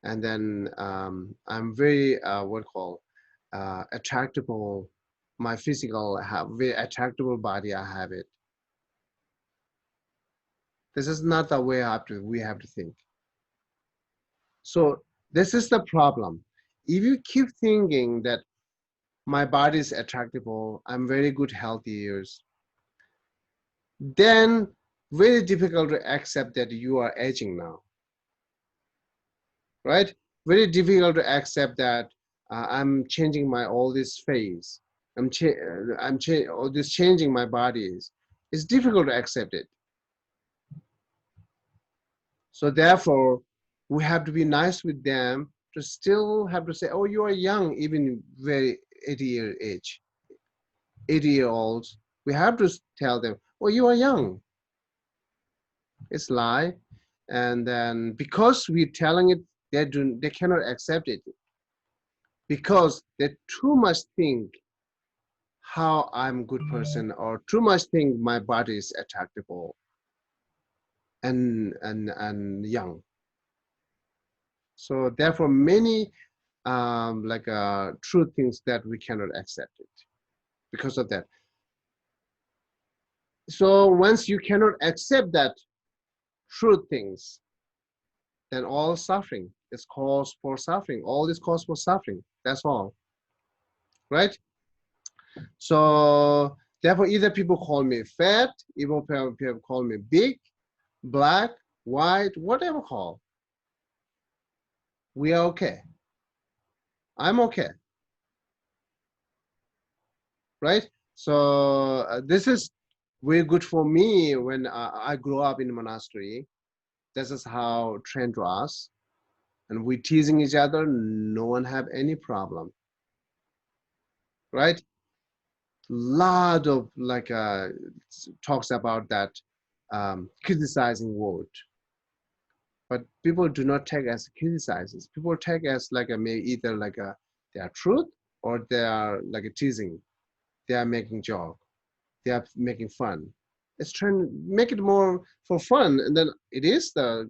and then I'm very what call attractable. My physical have very attractable body. I have it. This is not the way we have to think. So this is the problem. If you keep thinking that my body is attractable, I'm very good healthy years, then very difficult to accept that you are aging now, right? Very difficult to accept that I'm changing my all this phase. All this changing my bodies. It's difficult to accept it. So therefore, we have to be nice with them to still have to say, oh, you are young, even very 80-year age, 80-year-olds. We have to tell them, oh, you are young. It's lie. And then because we're telling it, they cannot accept it because they too much think how I'm a good person or too much think my body is attractable and young. So therefore many true things that we cannot accept it because of that. So once you cannot accept that true things, then all suffering is cause for suffering. All is cause for suffering. That's all, right? So therefore, either people call me fat, even people call me big, black, white, whatever call. We are okay. I'm okay, right? So this is very good for me when I grew up in the monastery. This is how trained to us, and we teasing each other. No one have any problem, right? Lot of talks about that criticizing word, but people do not take as criticizes. People take as either they are truth or they are like a teasing. They are making joke. They are making fun. It's trying to make it more for fun, and then it is the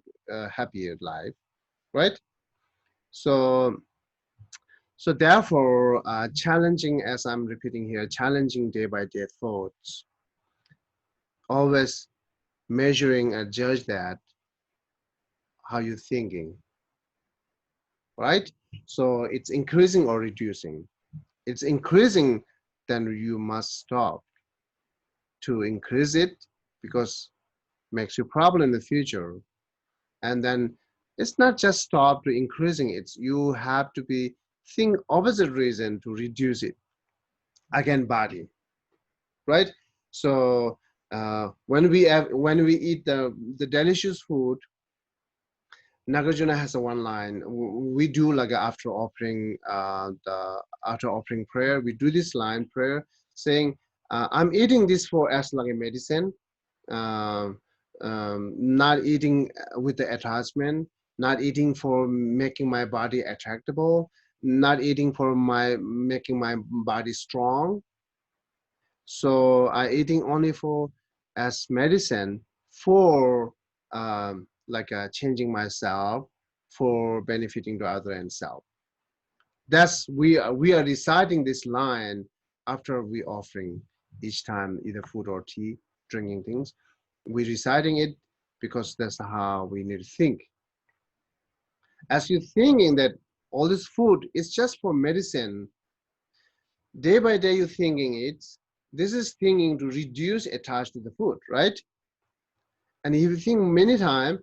happier life, right? So therefore, challenging, as I'm repeating here, challenging day by day thoughts, always measuring and judge that, how you're thinking, right? So it's increasing or reducing. It's increasing, then you must stop to increase it because it makes you problem in the future. And then it's not just stop to increasing it. You have to be think opposite reason to reduce it. Again, body, right? So when we eat the delicious food, Nagarjuna has a one line. We do like after offering prayer, we do this line prayer saying, "I'm eating this for as like a medicine, um, not eating with the attachment, not eating for making my body attractable, not eating for making my body strong. So I eating only for as medicine for changing myself for benefiting to other and self. That's we are reciting this line after we offering each time either food or tea, drinking things. We reciting it because that's how we need to think. As you're thinking that all this food is just for medicine, day by day you're thinking it. This is thinking to reduce attached to the food, right? And if you think many times,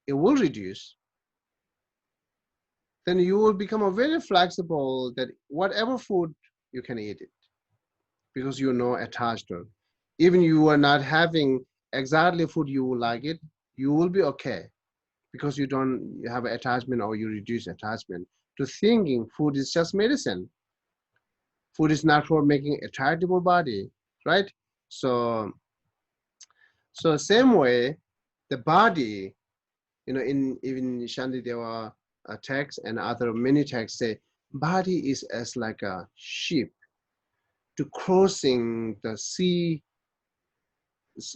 it will reduce. Then you will become a very flexible that whatever food you can eat it. because you're not attached to it. Even you are not having exactly food you will like it, you will be okay because you don't have attachment or you reduce attachment to thinking food is just medicine. Food is not for making attractive body, right? So same way, the body, in even Shantideva text and other many texts say, body is as like a ship to crossing the sea,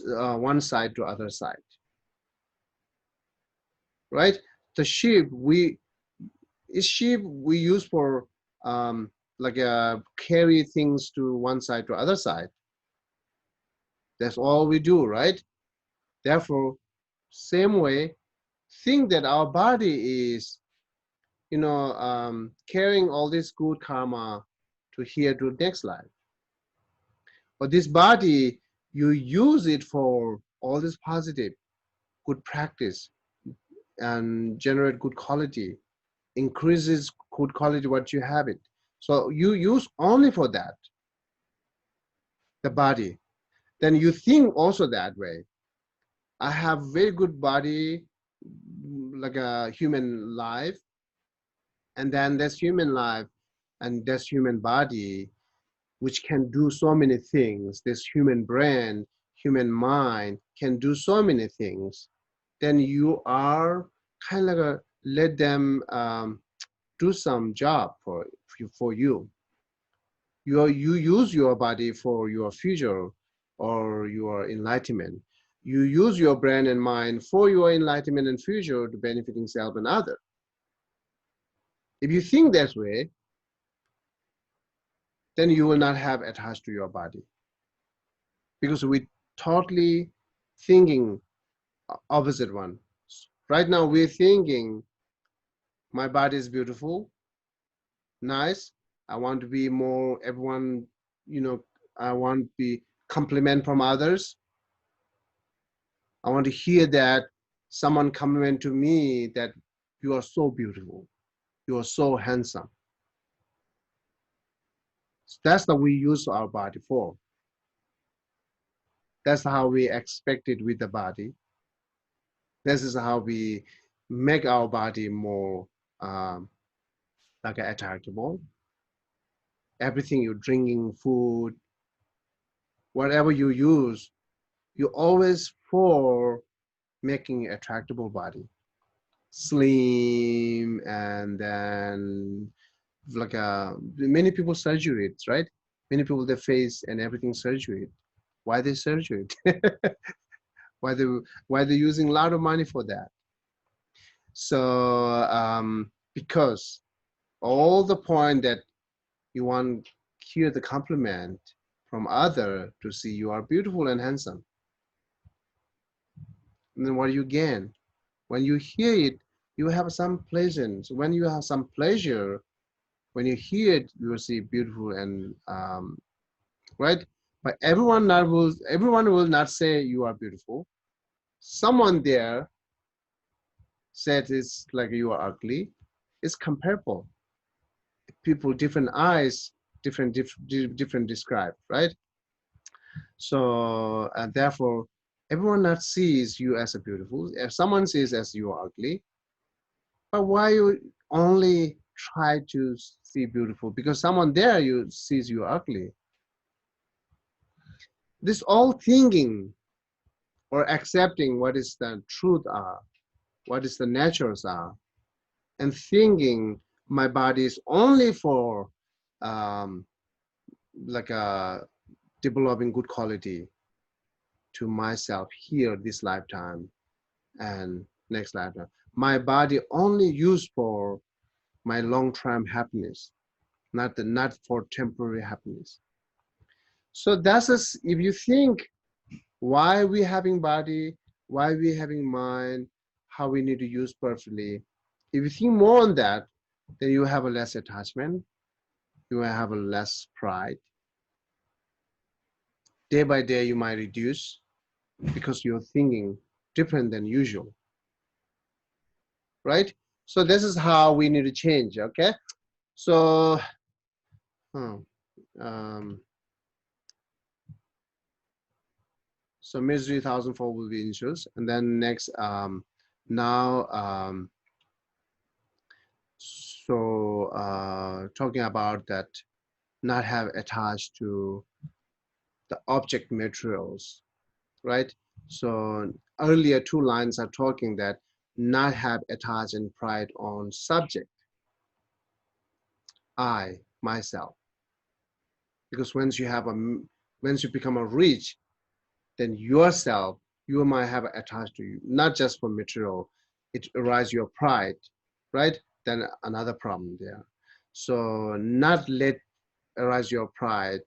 one side to other side, right? The ship we use for like carry things to one side to other side. That's all we do, right? Therefore, same way, think that our body is, carrying all this good karma to here to next life. But this body, you use it for all this positive, good practice and generate good quality, increases good quality what you have it. So you use only for that, the body. Then you think also that way. I have very good body, like a human life, and then there's human life and there's human body, which can do so many things. This human brain, human mind can do so many things. Then you are kind of like let them do some job for you. You use your body for your future or your enlightenment. You use your brain and mind for your enlightenment and future to benefiting self and other. If you think that way, then you will not have attached to your body, because we totally thinking opposite one. Right now we're thinking my body is beautiful, nice. I want to be more everyone, I want to be compliment from others. I want to hear that someone compliment to me that you are so beautiful, you are so handsome. That's what we use our body for. That's how we expect it with the body. This is how we make our body more like attractable. Everything you're drinking, food, whatever you use, you always for making attractable body, slim, and then like many people surgery it, right? Many people their face and everything surgery. Why they surgery it? why they using a lot of money for that? So because all the point that you want to hear the compliment from other to see you are beautiful and handsome. And then what do you gain? When you hear it, you have some pleasure. When you have some pleasure, when you hear it, you will see beautiful and right. But everyone will not say you are beautiful. Someone there said it's like you are ugly. It's comparable. People different eyes, different describe, right? So and therefore, everyone not sees you as a beautiful. If someone sees as you are ugly, but why you only try to see beautiful? Because someone there you sees you ugly. This all thinking or accepting what is the truth are, what is the natures are, and thinking my body is only for like a developing good quality to myself here this lifetime and next lifetime. My body only used for my long-term happiness, not for temporary happiness. So that's if you think why we having body, why we having mind, how we need to use perfectly. If you think more on that, then you have a less attachment, you will have a less pride. Day by day you might reduce because you're thinking different than usual, right? So this is how we need to change, okay? So So misery thousandfold will be insurance. And then next, talking about that, not have attached to the object materials, right? So earlier 2 lines are talking that not have attachment pride on subject, I, myself. Because once you become a rich, then yourself, you might have attached to you, not just for material, it arises your pride, right? Then another problem there. So not let arise your pride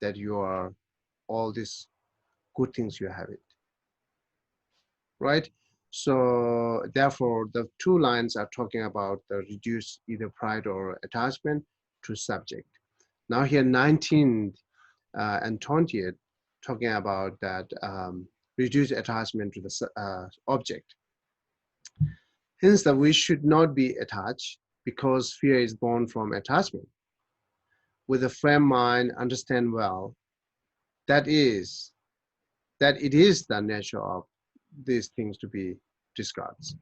that you are all these good things you have it, right? So therefore, the 2 lines are talking about the reduce either pride or attachment to subject. Now here 19th and 20th talking about that reduce attachment to the object. Hence that we should not be attached because fear is born from attachment. With a firm mind, understand well that it is the nature of these things to be discards.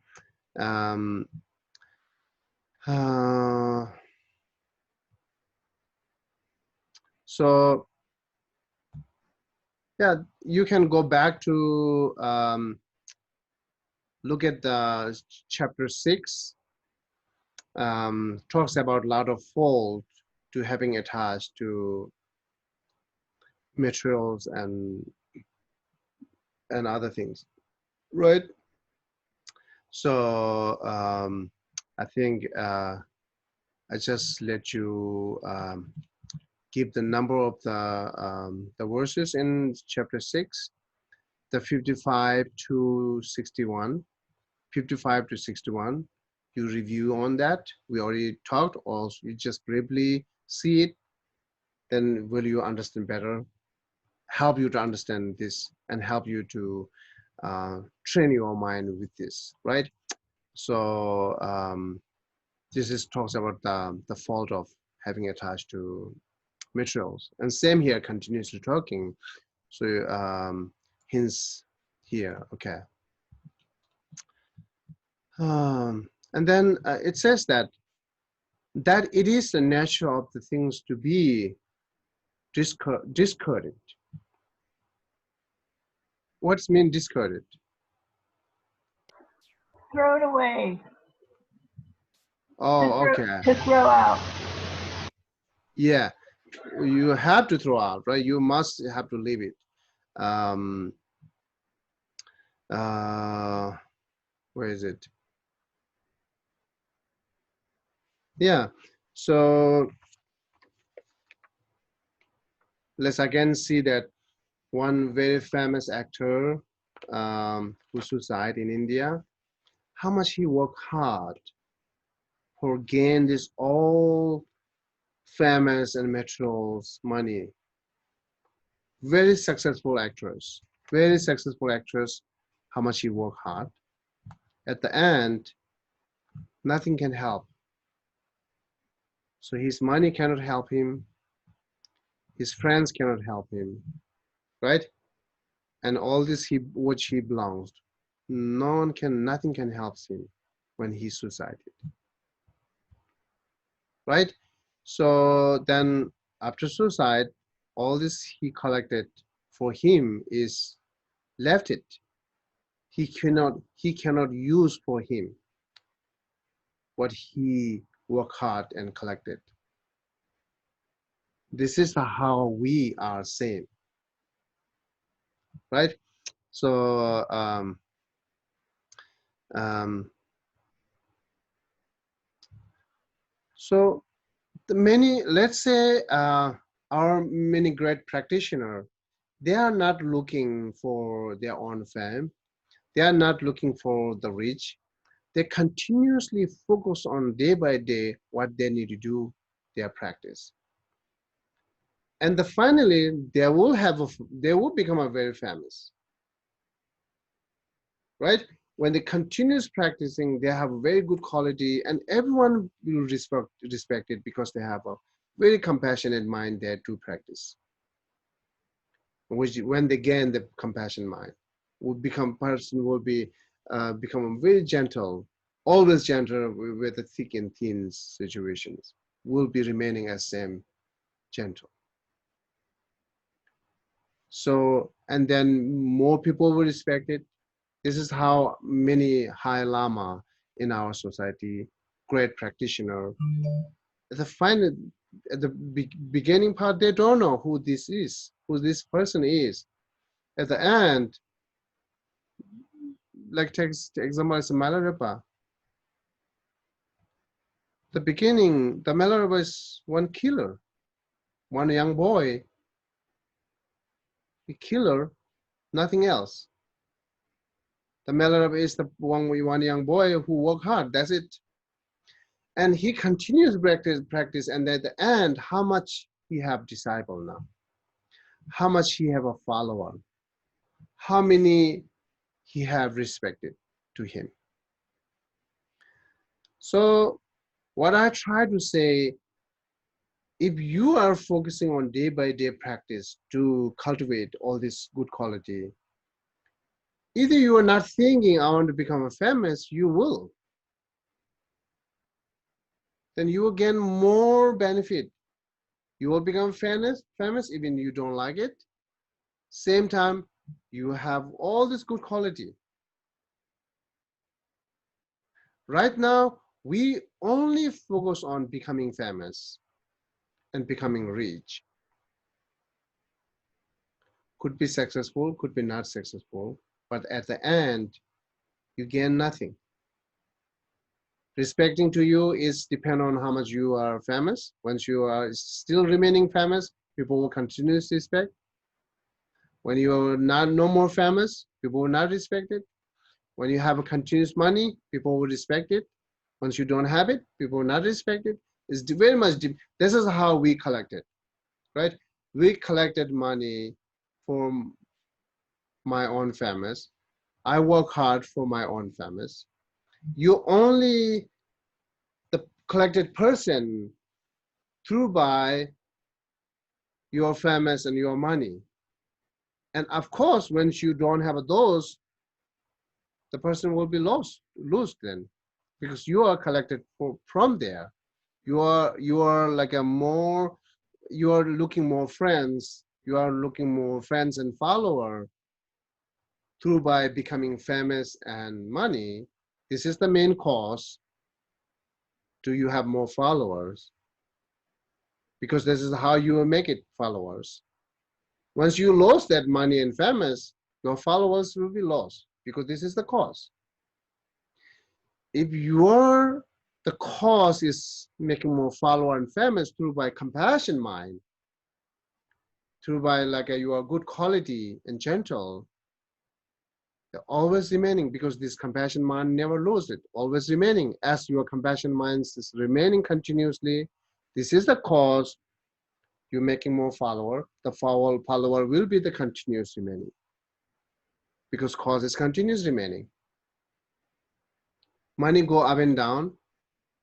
So yeah, you can go back to look at the chapter 6. Talks about a lot of fault to having attached to materials and other things, right? So I think I just let you give the number of the verses in chapter 6, the 55 to 61, 55 to 61. You review on that. We already talked, or you just briefly see it. Then will you understand better? Help you to understand this and help you to train your mind with this, right? So this talks about the fault of having attached to materials. And same here, continuously talking. So hints here, okay. And then it says that it is the nature of the things to be discarded. What's mean discarded? Throw it away. Oh, okay. To throw out. Yeah, you have to throw out, right? You must have to leave it. Where is it? Yeah, so let's again see that one very famous actor who suicide in India, how much he worked hard for gain this all famous and materials money. Very successful actress, how much he worked hard. At the end, nothing can help. So his money cannot help him, his friends cannot help him, right? And all this which he belongs, nothing can help him when he suicided, right? So then after suicide, all this he collected for him is left it. He cannot use for him what he worked hard and collected. This is how we are same, right? So so the many, let's say our many great practitioners, they are not looking for their own fame. They are not looking for the rich. They continuously focus on day by day what they need to do, their practice. And finally, they will become a very famous, right? When they continues practicing, they have a very good quality and everyone will respect it because they have a very compassionate mind there to practice. which when they gain the compassion mind, will become become very gentle, always gentle with the thick and thin situations, will be remaining as same gentle. So, and then more people will respect it. This is how many high lama in our society, great practitioner, at the final, at the beginning part, they don't know who this is, who this person is. At the end, like take example as Milarepa. The beginning, the Milarepa is one killer, one young boy, a killer, nothing else. The Milarepa is the one young boy who worked hard. That's it. And he continues practice, and at the end, how much he have disciple now, how much he have a follower, how many he have respected to him. So what I try to say, if you are focusing on day by day practice to cultivate all this good quality, either you are not thinking, I want to become a famous, you will. Then you will gain more benefit. You will become famous even you don't like it. Same time, you have all this good quality. Right now, we only focus on becoming famous and becoming rich. Could be successful, could be not successful, but at the end, you gain nothing. Respecting to you is depend on how much you are famous. Once you are still remaining famous, people will continue to respect. When you are no more famous, people will not respect it. When you have a continuous money, people will respect it. Once you don't have it, people will not respect it. It's very much deep. This is how we collect it, right? We collected money from my own famous. I work hard for my own famous. You only the collected person through by your famous and your money. And of course, once you don't have those, the person will be lost then, because you are collected from there. You are like a more, you are looking more friends. You are looking more friends and follower through by becoming famous and money. This is the main cause. Do you have more followers? Because this is how you will make it followers. Once you lose that money and famous, your followers will be lost, because this is the cause. If the cause is making more follower and famous through by compassion mind, through by like you are good quality and gentle, they're always remaining, because this compassion mind never loses it, always remaining. As your compassion mind is remaining continuously, this is the cause. You're making more follower. The follower will be the continuous remaining, because cause is continuous remaining. Money go up and down.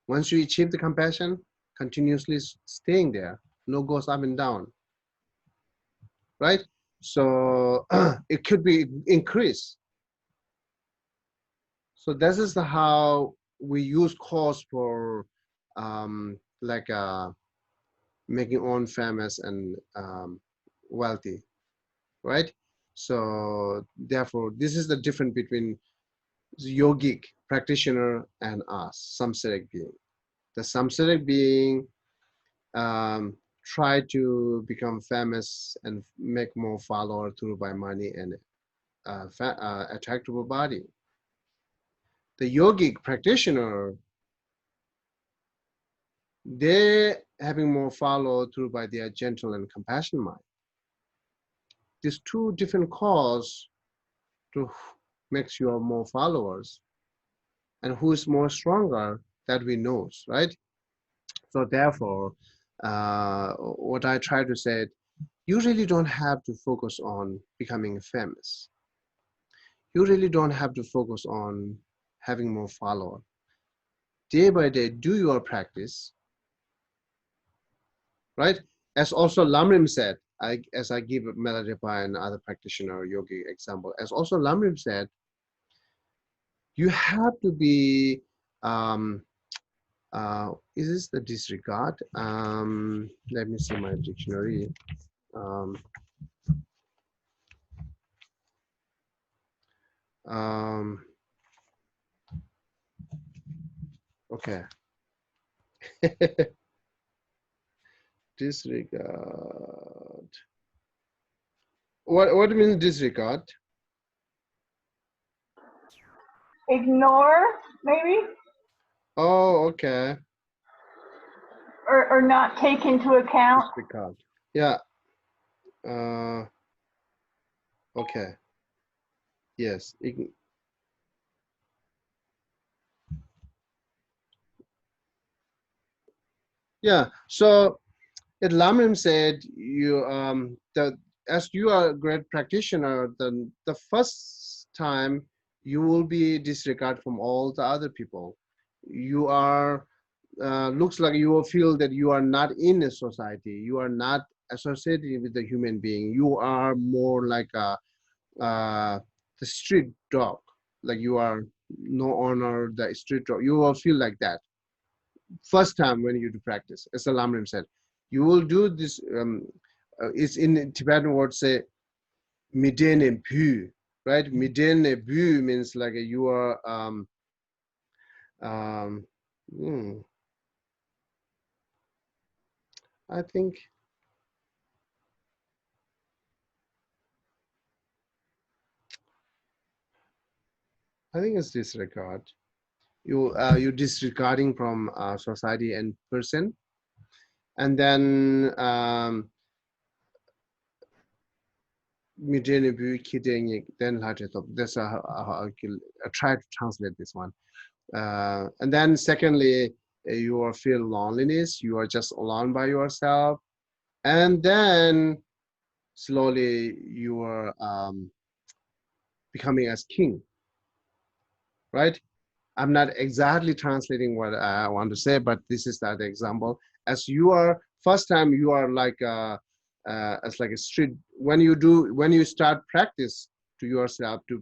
Once you achieve the compassion, continuously staying there, no goes up and down, right? So it could be increased. So this is how we use cause for making own famous and wealthy, right? So therefore, this is the difference between yogic practitioner and us, samsaric being. The samsaric being try to become famous and make more follower through by money and attractable body. The yogic practitioner, they having more follow through by their gentle and compassion mind. These two different cause to makes you more followers, and who is more stronger that we knows, right? So therefore, what I try to say, you really don't have to focus on becoming famous. You really don't have to focus on having more followers. Day by day, do your practice, right? As also Lamrim said, as I give Milarepa and other practitioner yogi example, as also Lamrim said, you have to be, is this the disregard? Let me see my dictionary. Um, okay. Disregard. What do you mean disregard? Ignore, maybe? Oh, okay. Or not take into account? Disregard. Yeah. Okay. Yes. Yeah. So Lamrim said you that as you are a great practitioner, then the first time you will be disregard from all the other people. You are looks like you will feel that you are not in a society. You are not associated with the human being. You are more like the street dog. Like you are no honor the street dog. You will feel like that first time when you do practice. As the Lamrim said, you will do this. It's in Tibetan word say midene bu, right? Midene bu means like you are um, hmm, I think it's disregard. You disregarding from society and person, and then midene bu kidding then that's how I try to translate this one. And then secondly, you will feel loneliness. You are just alone by yourself, and then slowly you are becoming as king, right? I'm not exactly translating what I want to say, but this is that example. As you are first time, you are like as like a street. When you start practice to yourself to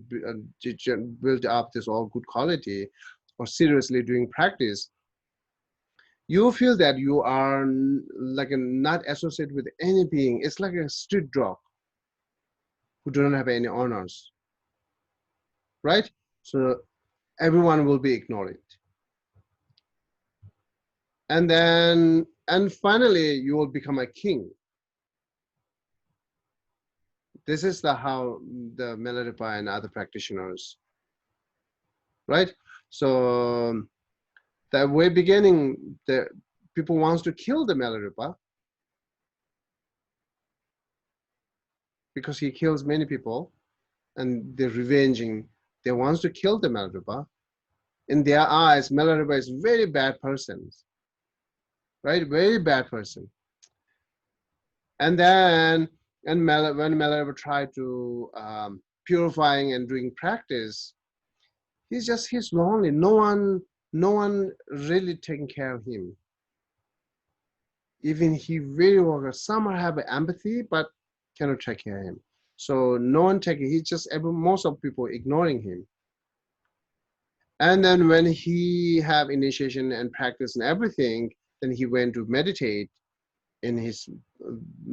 build up this all good quality, or seriously doing practice, you feel that you are like not associated with any being. It's like a street dog who don't have any honors, right? So everyone will be ignored. And finally, you will become a king. This is how the Milarepa and other practitioners, right? So the way beginning, the people wants to kill the Milarepa because he kills many people, and they're revenging. They wants to kill the Milarepa. In their eyes, Milarepa is very bad person, right? Very bad person. And then, when Milarepa tried to purifying and doing practice, he's lonely. No one really taking care of him. Even he very well, some have empathy, but cannot take care of him. So no one taking. He just most of people ignoring him. And then when he have initiation and practice and everything, then he went to meditate in his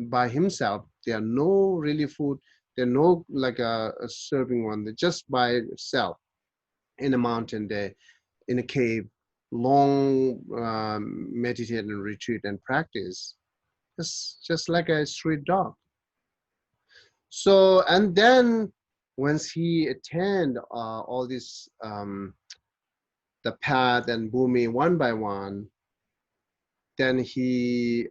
by himself. There are no really food. There are no like a serving one. They're just by itself in a mountain there, in a cave, long meditate and retreat and practice. Just like a street dog. So and then once he attend all this the path and bhumi one by one, then he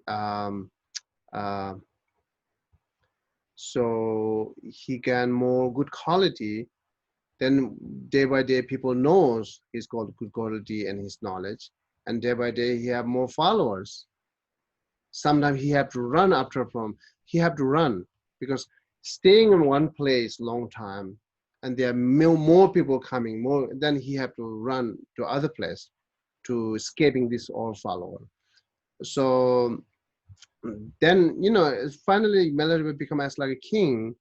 so he can more good quality. Then day by day people knows he's got good quality and his knowledge, and day by day he have more followers. Sometimes he have to run he have to run because staying in one place long time, and there are more people coming, more, then he have to run to other place to escaping this all follower. So then, finally Milarepa become as like a king.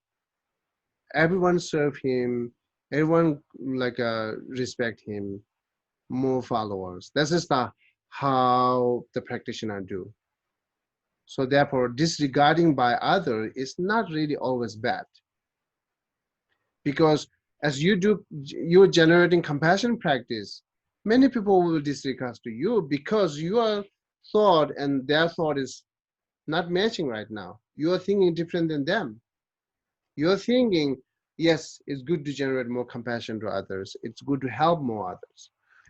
Everyone serve him, everyone like respect him, more followers. This is the how the practitioner do. So therefore, disregarding by other is not really always bad, because as you're generating compassion practice, many people will disregard to you because your thought and their thought is not matching right now. You are thinking different than them. You're thinking, yes, it's good to generate more compassion to others. It's good to help more others.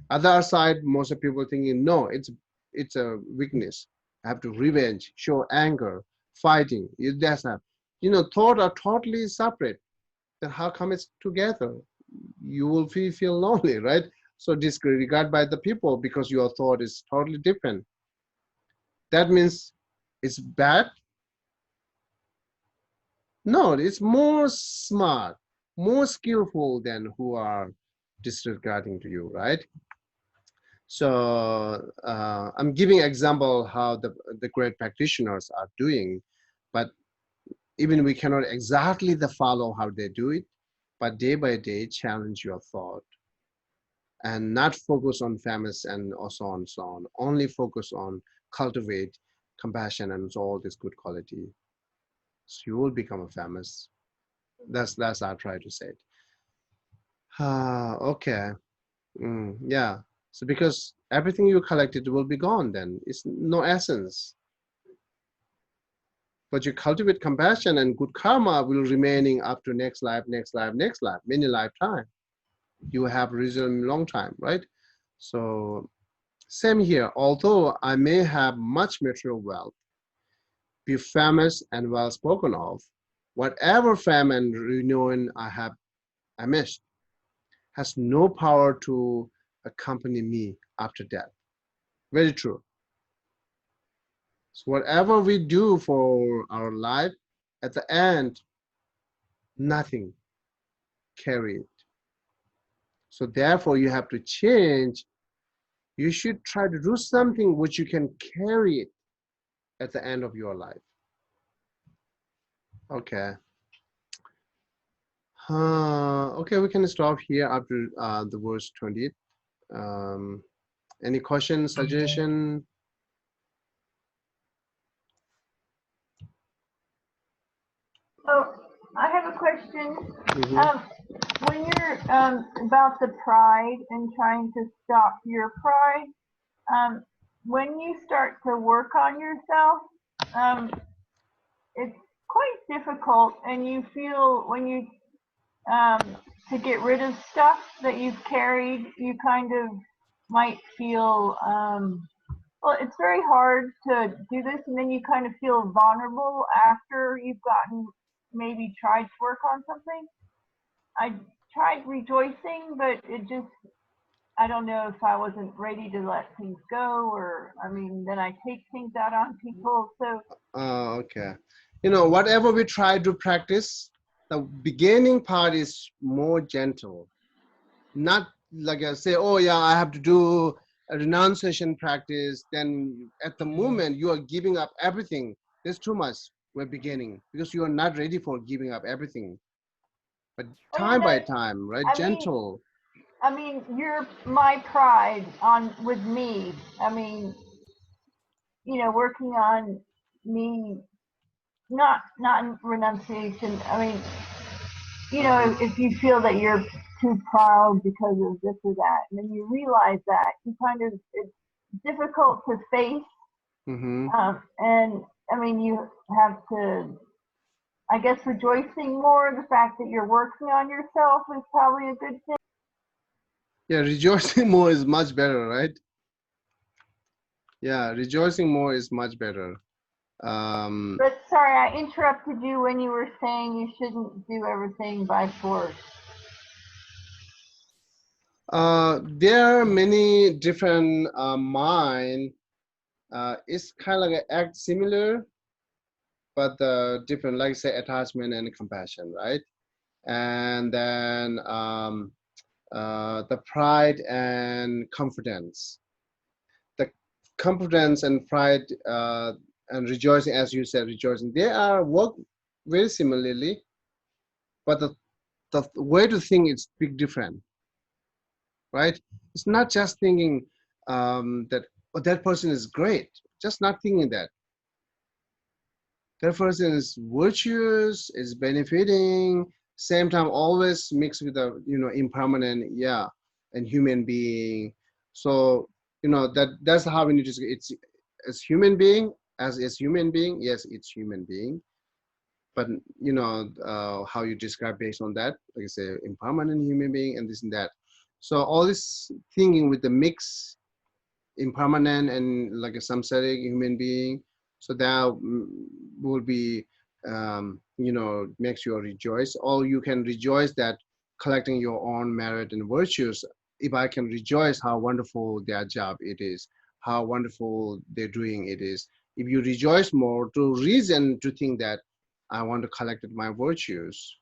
Other side, most of people thinking, no, it's a weakness. I have to revenge, show anger, fighting. That's not, thought are totally separate. Then how come it's together? You will feel lonely, right? So disregard by the people because your thought is totally different. That means it's bad? No, it's more smart, more skillful than who are disregarding to you, right? So I'm giving example how the great practitioners are doing, but even we cannot exactly follow how they do it, but day by day challenge your thought and not focus on famous and so on and so on. Only focus on cultivate compassion and all this good quality. So you will become a famous. That's I try to say it. Okay. Yeah. So because everything you collected will be gone, then it's no essence. But you cultivate compassion and good karma will remaining up to next life, many lifetime. You have reason long time, right? So same here. Although I may have much material wealth, be famous and well spoken of, whatever fame and renown I missed, has no power to accompany me after death. Very true. So whatever we do for our life, at the end, nothing carry it. So therefore, you have to change. You should try to do something which you can carry it at the end of your life. Okay. Okay, we can stop here after the verse 20. Any question, suggestion? So I have a question. Mm-hmm. When you're about the pride and trying to stop your pride, when you start to work on yourself, it's quite difficult, and you feel when you to get rid of stuff that you've carried, you kind of might feel well, it's very hard to do this, and then you kind of feel vulnerable after you've gotten maybe tried to work on something. I tried rejoicing, but it just, I don't know if I wasn't ready to let things go, or I mean, then I take things out on people. So Okay. Whatever we try to practice, the beginning part is more gentle. Not like I say, oh yeah, I have to do a renunciation practice. Then at the moment you are giving up everything. There's too much. We're beginning because you are not ready for giving up everything. But time by time, right? I mean, Gentle. you're my pride on with me. I mean, working on me, not renunciation. I mean, if you feel that you're too proud because of this or that, and then you realize that, it's difficult to face. Mm-hmm. And I mean, you have to, I guess, rejoicing more. The fact that you're working on yourself is probably a good thing. Yeah, rejoicing more is much better, right? Yeah, rejoicing more is much better. But sorry, I interrupted you when you were saying you shouldn't do everything by force. There are many different mind. It's kind of like an act similar, but different, like say attachment and compassion, right? And then the pride and confidence. The confidence and pride and rejoicing, as you said, rejoicing, they are work very similarly, but the way to think is big different, right? It's not just thinking that, oh, that person is great, just not thinking that. That person is virtuous, is benefiting, same time always mixed with a, you know, impermanent, yeah, and human being. So, you know, that's how we need to see it's as human being, as human being, yes, it's human being. But you know, how you describe based on that, like I say, impermanent human being and this and that. So all this thinking with the mix, impermanent and like a samsaric human being, so that will be, you know, makes you rejoice. Or you can rejoice that collecting your own merit and virtues. If I can rejoice how wonderful their job it is, how wonderful they're doing it is. If you rejoice more to reason to think that I want to collect my virtues.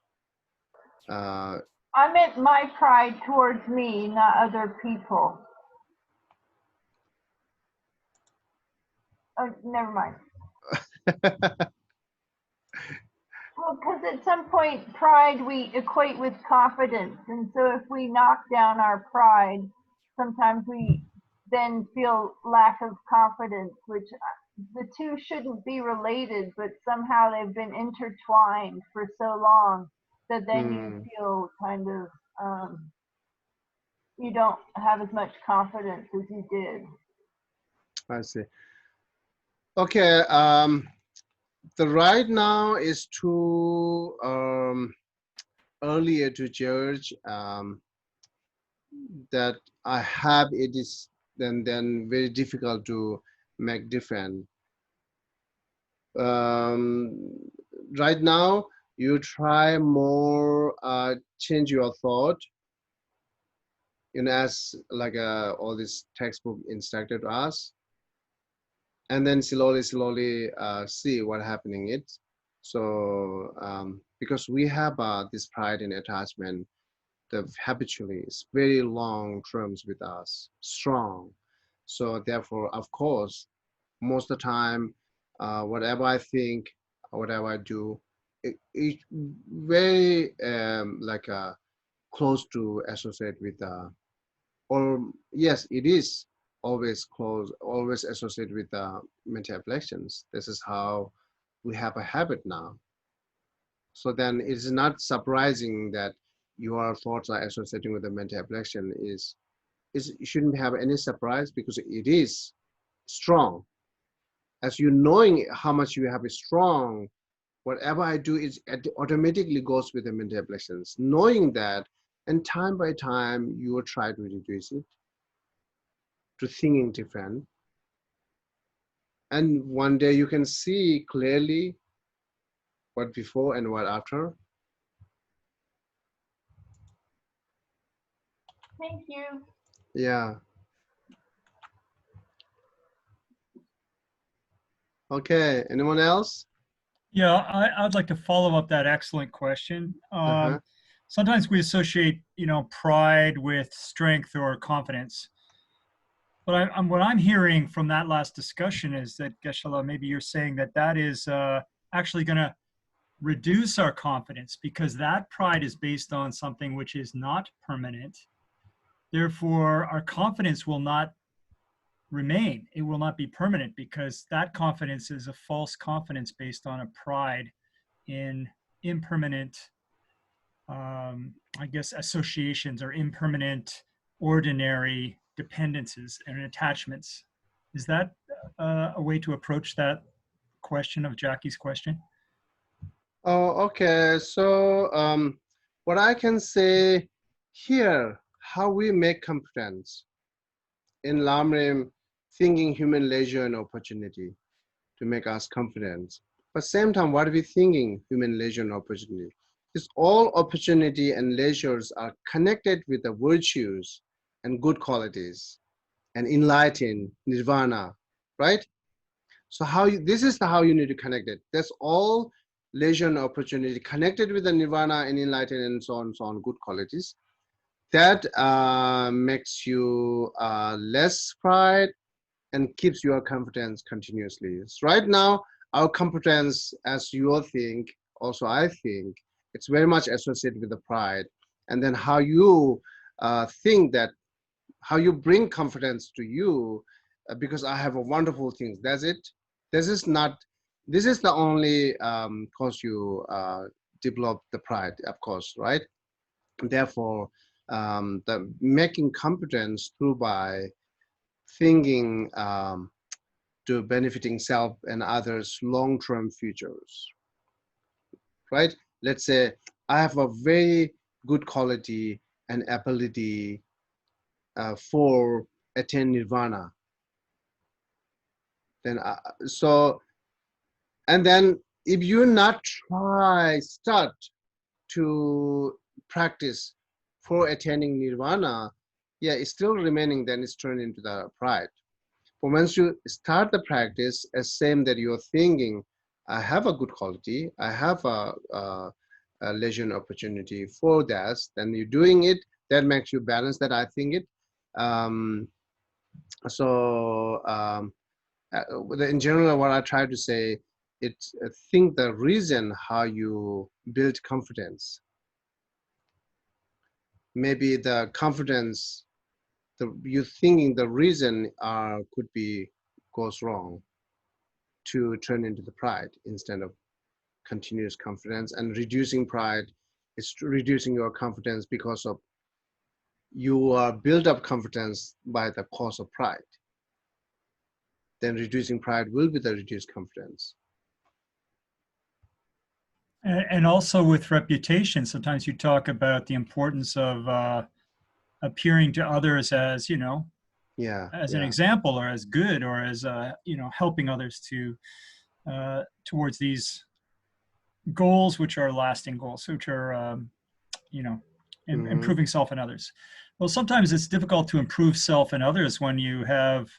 I meant my pride towards me, not other people. Oh, never mind. Well, because at some point, pride we equate with confidence. And so if we knock down our pride, sometimes we then feel lack of confidence, which the two shouldn't be related, but somehow they've been intertwined for so long that then you feel kind of, you don't have as much confidence as you did. I see. Okay. The right now is too earlier to judge that I have it is then very difficult to make different. Right now, you try more change your thought, you know, as like all this textbook instructed us, and then slowly see what happening is. So because we have this pride and attachment that habitually is very long terms with us, strong. So therefore, of course, most of the time, whatever I think, whatever I do, it very like close to associate with, or yes, it is always close, always associated with mental afflictions. This is how we have a habit now. So then it is not surprising that your thoughts are associating with the mental affliction. It shouldn't have any surprise because it is strong. As you knowing how much you have a strong, whatever I do is automatically goes with the mental afflictions. Knowing that, and time by time you will try to reduce it to thinking different. And one day you can see clearly what before and what after. Thank you. Yeah. Okay, anyone else? Yeah, I'd like to follow up that excellent question. Sometimes we associate, you know, pride with strength or confidence. But what I'm hearing from that last discussion is that, Geshe, maybe you're saying that that is actually going to reduce our confidence because that pride is based on something which is not permanent. Therefore, our confidence will not remain. It will not be permanent because that confidence is a false confidence based on a pride in impermanent, I guess, associations or impermanent, ordinary dependencies and attachments. Is that a way to approach that question of Jackie's question? Oh, okay. So what I can say here, how we make confidence in Lamrim, thinking human leisure and opportunity to make us confident. But same time, what are we thinking human leisure and opportunity? It's all opportunity and leisures are connected with the virtues and good qualities and enlighten nirvana, right? So this is how you need to connect it. That's all leisure and opportunity connected with the nirvana and enlighten and so on, good qualities. That makes you less pride and keeps your competence continuously. So right now, our competence, as you all think, also I think, it's very much associated with the pride. And then how you think that, how you bring confidence to you, because I have a wonderful things. That's it. This is not, this is the only cause you develop the pride, of course, right? Therefore, the making competence through by thinking to benefiting self and others long-term futures, right? Let's say I have a very good quality and ability for attain nirvana. Then and then if you not start to practice for attaining nirvana, yeah, it's still remaining, then it's turned into the pride. But once you start the practice as same that you're thinking, I have a good quality, I have a leisure opportunity for that, then you're doing it, that makes you balance that, I think it. In general, what I try to say, it's think the reason how you build confidence. Maybe the confidence, you thinking the reason could be goes wrong to turn into the pride instead of continuous confidence. And reducing pride is reducing your confidence because of you are build up confidence by the cause of pride. Then reducing pride will be the reduced confidence. And also with reputation, sometimes you talk about the importance of appearing to others as, you know, as an example, or as good, or as, you know, helping others to towards these goals, which are lasting goals, which are, you know, improving self and others. Well, sometimes it's difficult to improve self and others when you have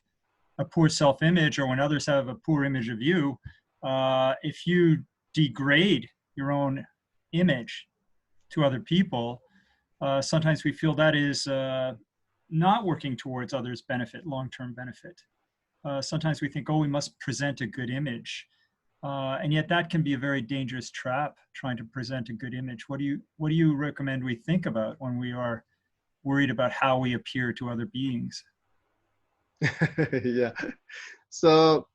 a poor self-image, or when others have a poor image of you. If you degrade your own image to other people, sometimes we feel that is not working towards others' benefit, long-term benefit. Sometimes we think, oh, we must present a good image. And yet that can be a very dangerous trap, trying to present a good image. What do you recommend we think about when we are worried about how we appear to other beings? Yeah. So,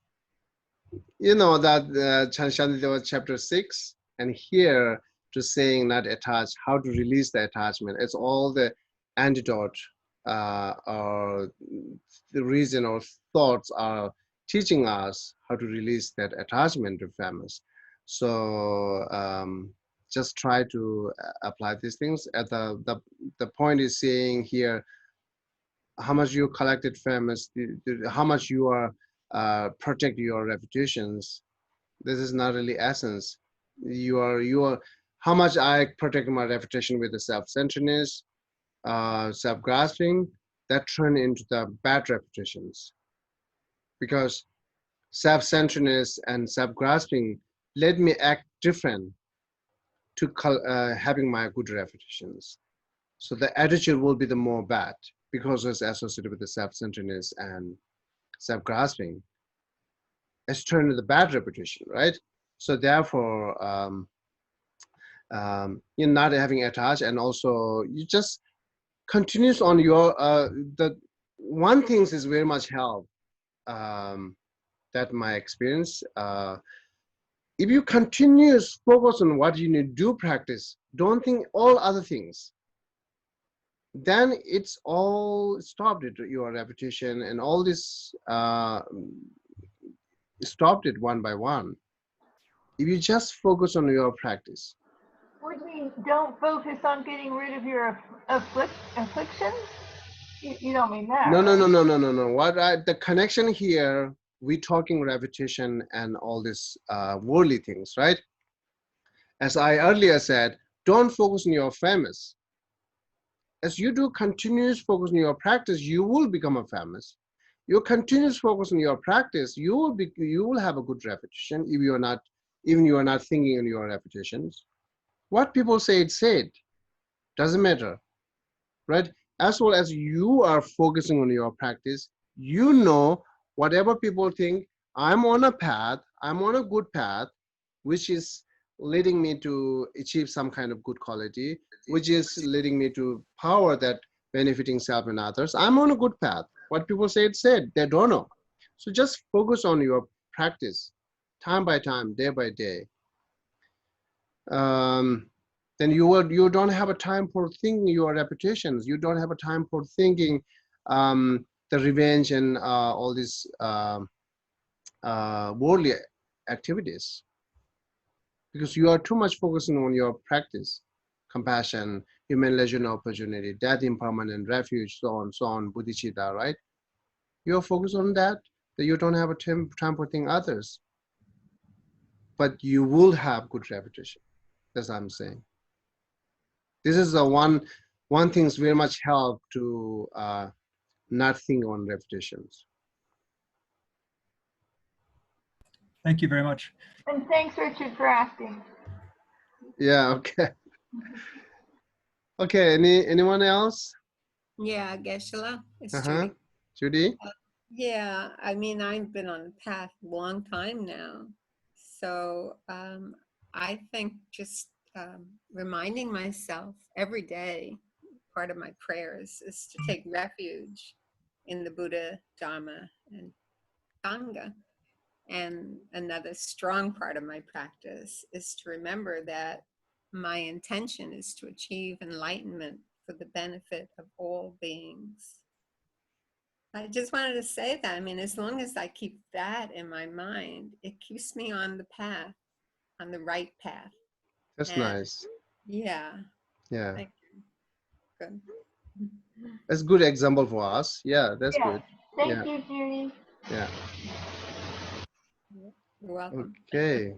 you know that Shantideva chapter 6, and here to saying not attached, how to release the attachment. It's all the antidote or the reason or thoughts are teaching us how to release that attachment to famous. So just try to apply these things. At the point is saying here, how much you collected famous, how much you are protect your reputations. This is not really essence. You are how much I protect my reputation with the self-centeredness, self-grasping, that turn into the bad reputations. Because self-centeredness and self-grasping let me act different to having my good reputations. So the attitude will be the more bad because it's associated with the self-centeredness and self-grasping. It's turned into the bad reputation, right? So therefore, you're not having attached, and also you just continues on your the one things is very much help. That my experience. If you continuous focus on what you need to do practice, don't think all other things, then it's all stopped at your repetition, and all this stopped it one by one. If you just focus on your practice. What do you mean, don't focus on getting rid of your afflictions? You don't mean that. No. The connection here, we talking repetition and all this worldly things, right? As I earlier said, don't focus on your famous. As you do continuous focus on your practice, you will become a famous. You continuous focus on your practice, you will have a good repetition if you are not, even you are not thinking on your repetitions. What people say, it's said. Doesn't matter, right? As well as you are focusing on your practice, you know whatever people think, I'm on a path, I'm on a good path, which is leading me to achieve some kind of good quality, which is leading me to power that benefiting self and others. I'm on a good path. What people say, it's said, they don't know. So just focus on your practice, time by time, day by day. Then you don't have a time for thinking your reputations. You don't have a time for thinking the revenge and all these worldly activities, because you are too much focusing on your practice, compassion, human leisure opportunity, death impermanent, refuge, so on, bodhicitta, right? You're focused on that you don't have a time for thinking others. But you will have good reputation. That's what I'm saying. This is the one thing's very much help to not think on reputations. Thank you very much. And thanks, Richard, for asking. Yeah, okay. Okay, anyone else? Yeah, Geshe, it's Uh-huh. Judy. Judy? Yeah, I mean, I've been on the path a long time now. So I think just reminding myself every day, part of my prayers is to take refuge in the Buddha, Dharma, and Sangha. And another strong part of my practice is to remember that my intention is to achieve enlightenment for the benefit of all beings. I just wanted to say that. I mean, as long as I keep that in my mind, it keeps me on the path, on the right path. That's nice. Yeah. Yeah. Thank you. Good. That's a good example for us. Yeah, that's good. Thank you, Judy. Yeah. You're welcome. Okay.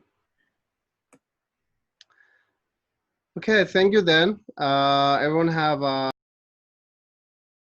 Okay, thank you then. Everyone have